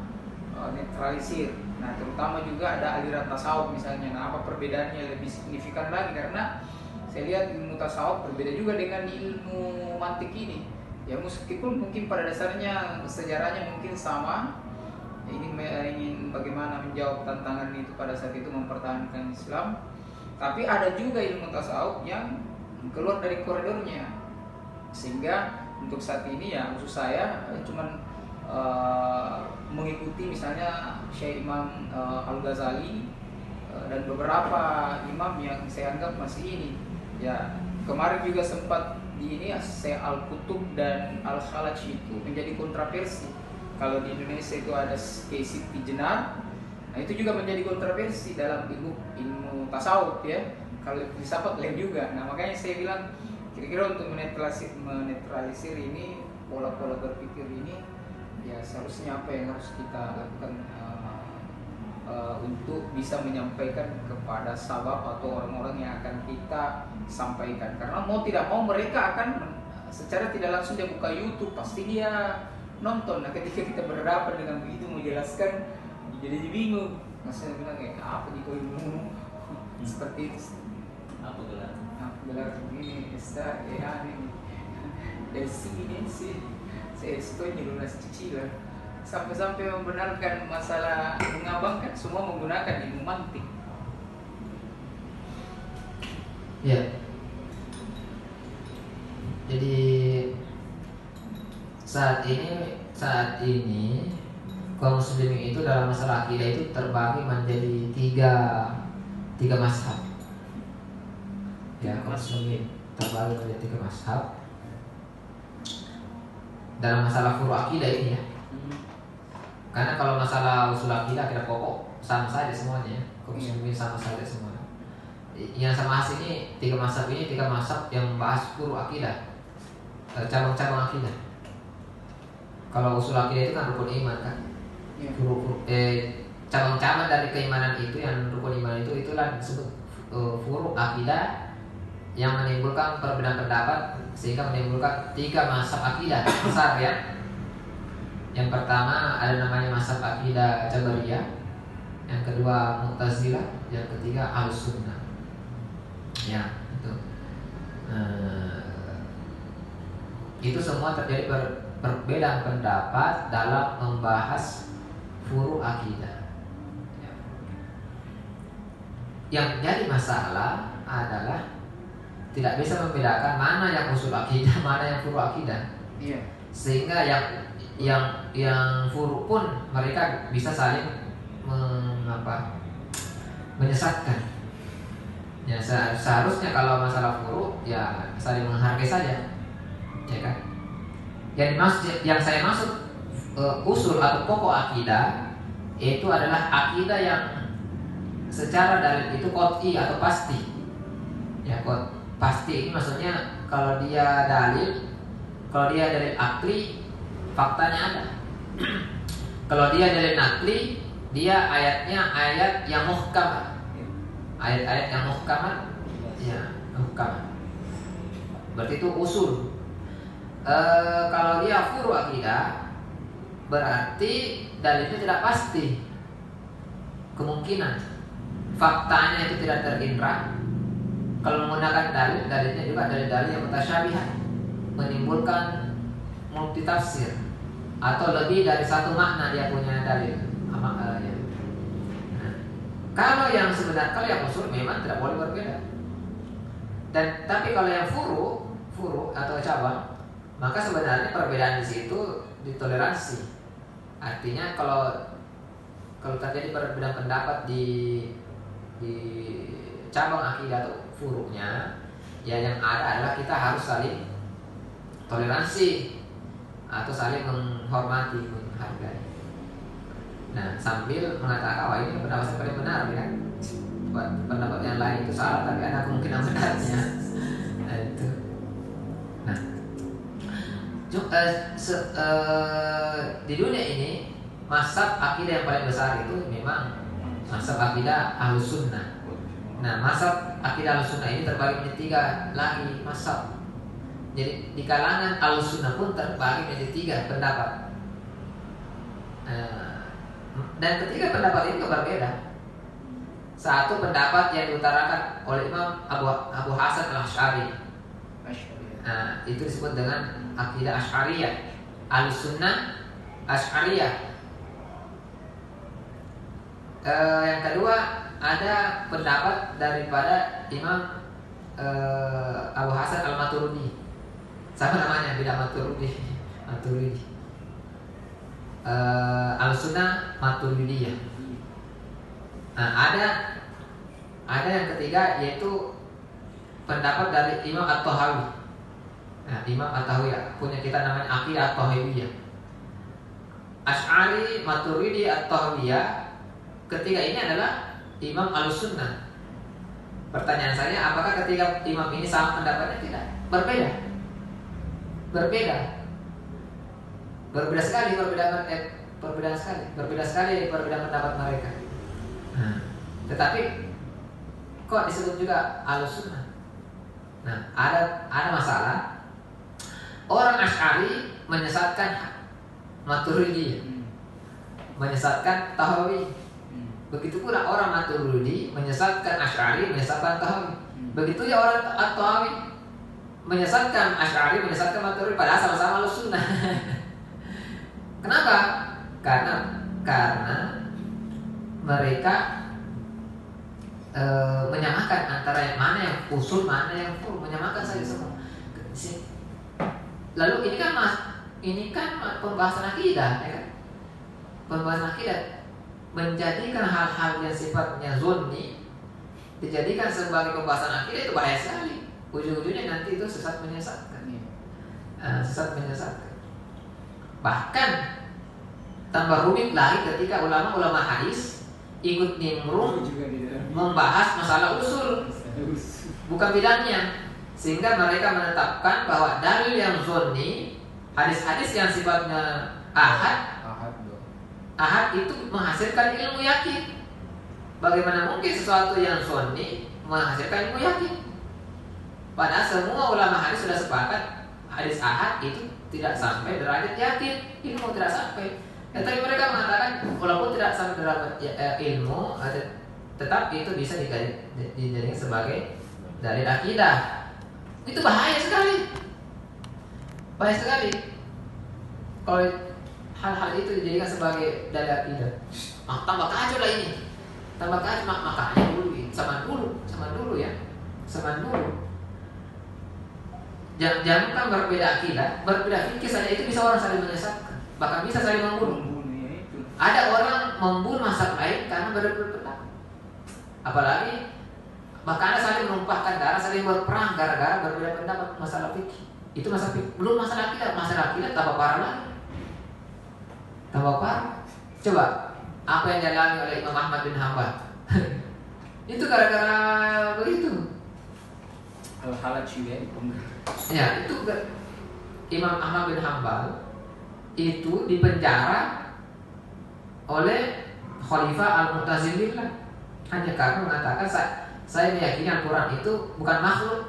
[SPEAKER 2] netralisir. Nah terutama juga ada aliran tasawuf misalnya. Nah apa perbedaannya lebih signifikan lagi, karena saya lihat ilmu tasawuf berbeda juga dengan ilmu mantik ini. Ya meskipun mungkin pada dasarnya sejarahnya mungkin sama, ingin bagaimana menjawab tantangan itu pada saat itu, mempertahankan Islam. Tapi ada juga ilmu tasawuf yang keluar dari koridornya, sehingga untuk saat ini ya khusus saya cuman mengikuti misalnya Syekh Imam Al-Ghazali dan beberapa imam yang saya anggap masih ini. Ya kemarin juga sempat di ini Syekh Al-Qutub dan Al-Khalaj itu menjadi kontroversi. Kalau di Indonesia itu ada Siti Jenar, nah itu juga menjadi kontroversi dalam ilmu tasawuf ya. Kalau filsafat lain juga. Nah makanya saya bilang kira-kira untuk menetralisir ini pola-pola berpikir ini, ya seharusnya apa yang harus kita lakukan untuk bisa menyampaikan kepada sahabat atau orang-orang yang akan kita sampaikan. Karena mau tidak mau mereka akan secara tidak langsung dia buka YouTube, pasti dia nonton. Nah ketika kita berhadapan dengan begitu menjelaskan, jadi bingung. Maksudnya bilang kayak apa di ilmu seperti itu.
[SPEAKER 3] Apa gelar?
[SPEAKER 2] Gelar ini Esta ya ini dari sini sih saya setuju lunas cicilan sampai membenarkan masalah mengabangkan semua menggunakan ilmu mantik.
[SPEAKER 1] Ya. Jadi saat ini kaum muslimin itu dalam masalah akidah itu terbagi menjadi tiga mazhab. Ya, kaum muslimin terbagi menjadi 3 mazhab dalam masalah furu akidah ini ya. Karena kalau masalah usul akidah pokok sama saja semuanya ya. Kaum muslimin sama saja semua. Yang sama ini 3 mazhab yang membahas furu akidah, cabang-cabang akidah. Kalau usul akidah itu kan rukun iman kan, cabang-cabang dari keimanan itu, yang rukun iman itu, itulah disebut furu' akidah, yang menimbulkan perbedaan pendapat sehingga menimbulkan 3 mazhab akidah besar ya. Yang pertama ada namanya mazhab akidah Jabariyah, yang kedua Mu'tazilah, yang ketiga Ahlussunnah. Ya, itu. Itu semua terjadi perbedaan pendapat dalam membahas furu' akidah. Yang jadi masalah adalah tidak bisa membedakan mana yang usul akidah, mana yang furu' akidah.
[SPEAKER 2] Iya.
[SPEAKER 1] Sehingga yang furu' pun mereka bisa saling menyesatkan. Ya, seharusnya kalau masalah furu' ya saling menghargai saja, ya kan? Yang saya maksud usul atau pokok akidah itu adalah akidah yang secara dalil itu qot'i atau pasti. Ya, pasti ini maksudnya kalau dia dalil akli, faktanya ada. Kalau dia dalil nakli, dia ayatnya ayat yang muhkam. Ayat-ayat yang muhkam, ya, muhkam. Berarti itu usul. Kalau dia furu' akidah, berarti dalilnya tidak pasti. Kemungkinan faktanya itu tidak terindra. Kalau menggunakan dalilnya juga dalil-dalil yang mutasyabihat, menimbulkan multitafsir atau lebih dari satu makna dia punya dalil. Kalau yang usul memang tidak boleh berbeda. Tapi kalau yang furu' atau cabang, maka sebenarnya perbedaan di situ ditoleransi. Artinya kalau terjadi perbedaan pendapat di cabang akidah atau furu'nya, ya yang ada adalah kita harus saling toleransi atau saling menghormati, menghargai. Nah, sambil mengatakan bahwa ini pendapat yang paling benar, ya. Pendapat yang lain itu salah, tapi ada kemungkinan benarnya. Nah, itu. Nah, di dunia ini mazhab akidah yang paling besar itu memang mazhab akidah Ahlussunnah. Nah, mazhab akidah Ahlussunnah ini terbagi menjadi 3 lagi mazhab. Jadi di kalangan Ahlussunnah pun terbagi menjadi 3 pendapat. Dan ketiga pendapat ini berbeda. Satu pendapat yang diutarakan oleh Imam Abu Hasan Al-Asy'ari. Nah, itu disebut dengan akidah Asy'ariyah. Ahlussunnah Asy'ariyah. Yang kedua ada pendapat daripada Imam Abu Hasan Al-Maturidi. Sama namanya, beda Maturidi. Ahlussunnah Maturidiyah. Nah, ada yang ketiga yaitu pendapat dari Imam At-Tahawi. Nah, Imam At-Tahawi punya kita namanya Aqidah At-Tahawiyah. Asy'ari, Maturidi, At-Tahawiyah. Ketiga ini adalah Imam Ahlussunnah. Pertanyaan saya, apakah ketiga imam ini sama pendapatnya? Tidak, berbeda sekali perbedaan pendapat mereka. Nah, tetapi kok disebut juga Ahlussunnah? Nah, ada masalah. Orang Asy'ari menyesatkan Maturidi, menyesatkan Tahawi. Begitu pula orang Maturidi menyesatkan Asy'ari, menyesatkan Tahawi. Begitu ya orang Tahawi menyesatkan Asy'ari, menyesatkan Maturidi, padahal sama-sama Ahlussunnah. Kenapa? Karena mereka menyamakan antara yang mana yang usul, mana yang furu, menyamakan saja semua. Lalu ini kan pembahasan akidah, ya kan? Pembahasan akidah menjadikan hal-hal yang sifatnya zonni dijadikan sebagai pembahasan akidah itu bahaya sekali. Ujung-ujungnya nanti itu sesat menyesatkan. Bahkan tambah rumit lagi ketika ulama-ulama hadis ikut nimbrung membahas masalah usul, bukan bidangnya, sehingga mereka menetapkan bahwa dalil yang zonni, hadis-hadis yang sifatnya ahad ahad itu menghasilkan ilmu yakin. Bagaimana mungkin sesuatu yang sunni menghasilkan ilmu yakin? Padahal semua ulama hadis sudah sepakat hadis ahad itu tidak sampai derajat yakin, ilmu tidak sampai. Tapi mereka mengatakan walaupun tidak sampai derajat ilmu, tetap itu bisa dijadikan sebagai dalil akidah. Itu bahaya sekali. Bahaya sekali. Kalau hal-hal itu dijadikan sebagai dalil akidah, tambah kacau lah ini. Tambah kacau, makanya dulu, zaman dulu ya. Jangan kan berbeda akidah, berbeda fikih saja itu bisa orang saling menyesatkan, bahkan bisa saling membunuh. Ada orang membunuh mazhab lain karena berbeda pendapat. Apalagi bahkan ada saling menumpahkan darah, saling berperang gara-gara berbeda pendapat masalah fikih. Itu masalah fikih, belum masalah akidah tambah parah lagi. Tambah parah. Coba apa yang dialami oleh Imam Ahmad bin Hanbal? Itu gara-gara begitu.
[SPEAKER 2] Hal-hal juga
[SPEAKER 1] Ya, itu Imam Ahmad bin Hanbal itu dipenjara oleh Khalifah Al-Mu'tazilah hanya karena mengatakan saya meyakini Al-Quran itu bukan makhluk.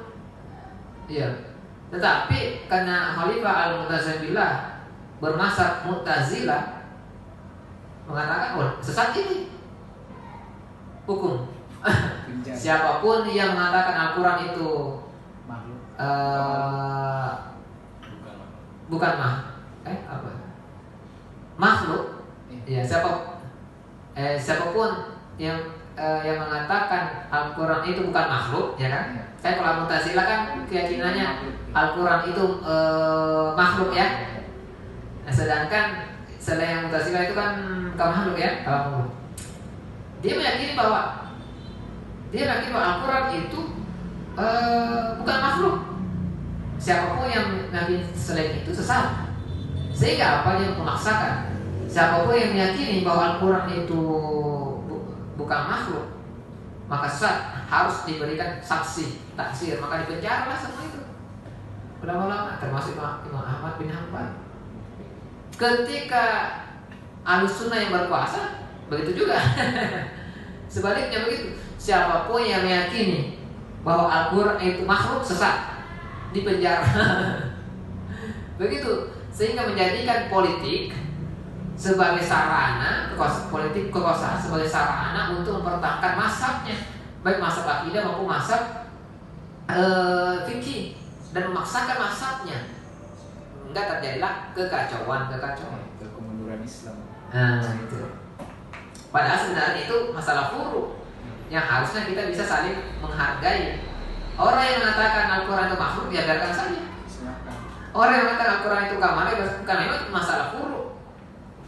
[SPEAKER 1] Iya. Tetapi karena Khalifah Al-Mu'tazilah bermazhab Mu'tazilah mengatakan sesat ini hukum. Siapapun yang mengatakan Al-Quran itu bukan makhluk, ya siapapun yang mengatakan Al-Quran itu bukan makhluk, ya kan? Saya kalau Mu'tazilah kan keyakinannya Al-Quran itu makhluk ya. Nah, sedangkan selain Mu'tazilah itu kan makhluk ya, kalau dia meyakini bahwa Al-Quran itu bukan makhluk. Siapapun yang meyakini selain itu sesat. Sehingga apa yang memaksakan siapapun yang meyakini bahwa Al-Quran itu bukan makhluk, maka sesat, harus diberikan saksi, taksir, maka dipenjaralah semua itu ulama-ulama, termasuk Imam Ahmad bin Hanbal. Ketika Ahlussunnah yang berkuasa, begitu juga. Sebaliknya begitu. Siapapun yang meyakini bahwa Al-Quran itu makhluk, sesat, dipenjara. Begitu. Sehingga menjadikan politik sebagai sarana, politik kekuasaan sebagai sarana untuk mempertahankan mazhabnya, baik mazhab akidah maupun mazhab fikih, dan memaksakan mazhabnya. Enggak terjadilah kekacauan.
[SPEAKER 2] Kemunduran Islam.
[SPEAKER 1] Itu. Padahal sebenarnya itu masalah furu yang harusnya kita bisa saling menghargai. Orang yang mengatakan Al-Quran itu makhluk, biarkan saja. Orang yang mengatakan Al-Quran itu kamar, karena itu masalah furu.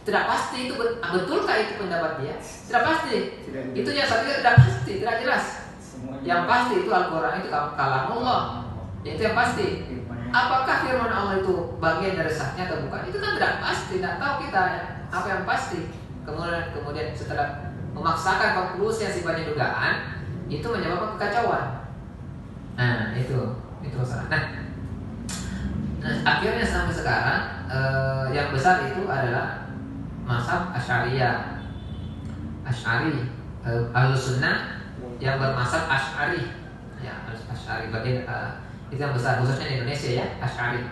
[SPEAKER 1] Tidak pasti itu betulkah itu pendapat dia? Tidak pasti. Itu yang satu tidak pasti, tidak jelas. Yang pasti itu Al-Quran itu kalamullah. Itu yang pasti. Apakah firman Allah itu bagian dari zatnya atau bukan? Itu kan tidak pasti, tidak tahu kita apa yang pasti. Kemudian setelah memaksakan konklusi yang sifatnya dugaan, itu menyebabkan kekacauan. Nah, itu masalah. Nah, akhirnya sampai sekarang yang besar itu adalah mazhab Asy'ariyah. Asy'ari, Ahlussunnah yang bermazhab Asy'ari. Ya, Asy'ari bagian itu yang besar, khususnya di Indonesia ya, Asy'ari.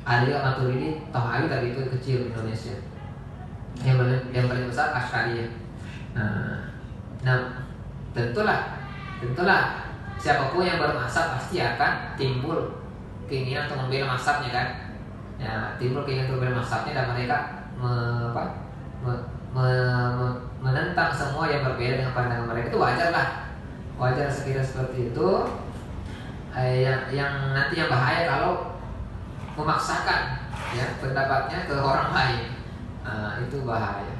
[SPEAKER 1] Ada juga Maturidi, Tahawi, tapi itu kecil di Indonesia. Yang paling besar Asy'ariyah. Nah, tentulah siapapun yang bermazhab pasti akan timbul keinginan untuk membela mazhabnya kan. Ya, timbul keinginan untuk membela mazhabnya, dan mereka menentang semua yang berbeda dengan pandangan mereka. Itu wajar sekiranya seperti itu. Yang nanti yang bahaya kalau memaksakan ya pendapatnya ke orang lain. Itu bahaya.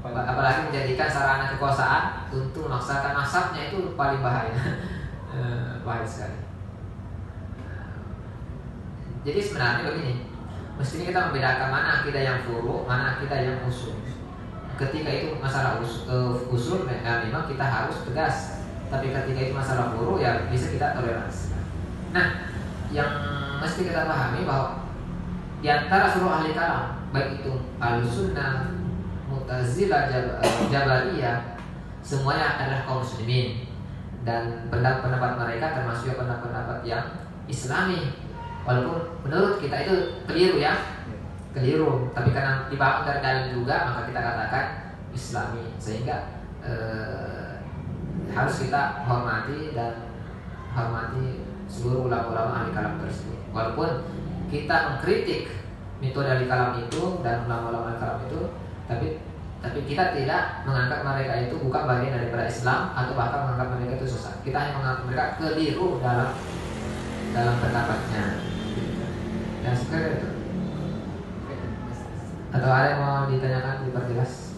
[SPEAKER 1] Apalagi menjadikan sarana kekuasaan untuk memaksakan mazhabnya, itu paling bahaya. Bahaya sekali. Jadi sebenarnya begini, mestinya kita membedakan mana akidah yang furu, mana akidah yang usul. Ketika itu masalah usul, memang kita harus tegas. Tapi ketika itu masalah furu, ya bisa kita toleransi. Nah, yang mesti kita pahami bahwa di antara seluruh ahli kalam, baik itu Ahlussunnah Mu'tazilah, Jabariyah semuanya adalah kaum muslimin, dan pendapat mereka termasuk pendapat yang Islami, walaupun menurut kita itu keliru ya, keliru, tapi karena dibangun dari dalil juga maka kita katakan Islami, sehingga harus kita hormati seluruh ulama-ulama ahli kalam tersebut, walaupun kita mengkritik metode ahli kalam itu dan ulama-ulama ahli kalam itu, tapi kita tidak menganggap mereka itu bukan bagian daripada Islam atau bahkan menganggap mereka itu sesat. Kita hanya menganggap mereka keliru dalam pendapatnya. Dan seperti itu. Atau ada yang mau ditanyakan, diperjelas?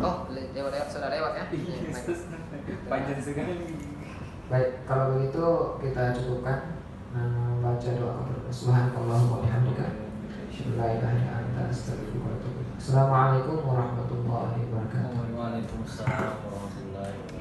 [SPEAKER 1] Oh, sudah lewat ya?
[SPEAKER 2] Panjang sekali.
[SPEAKER 1] Baik, kalau begitu kita cukupkan baca doa kepada Subhanallah wa bihamdika, la ilaha illa anta, astaghfiruka wa atubu ilaik. Assalamualaikum warahmatullahi wabarakatuh.
[SPEAKER 3] Waalaikumsalam warahmatullahi wabarakatuh.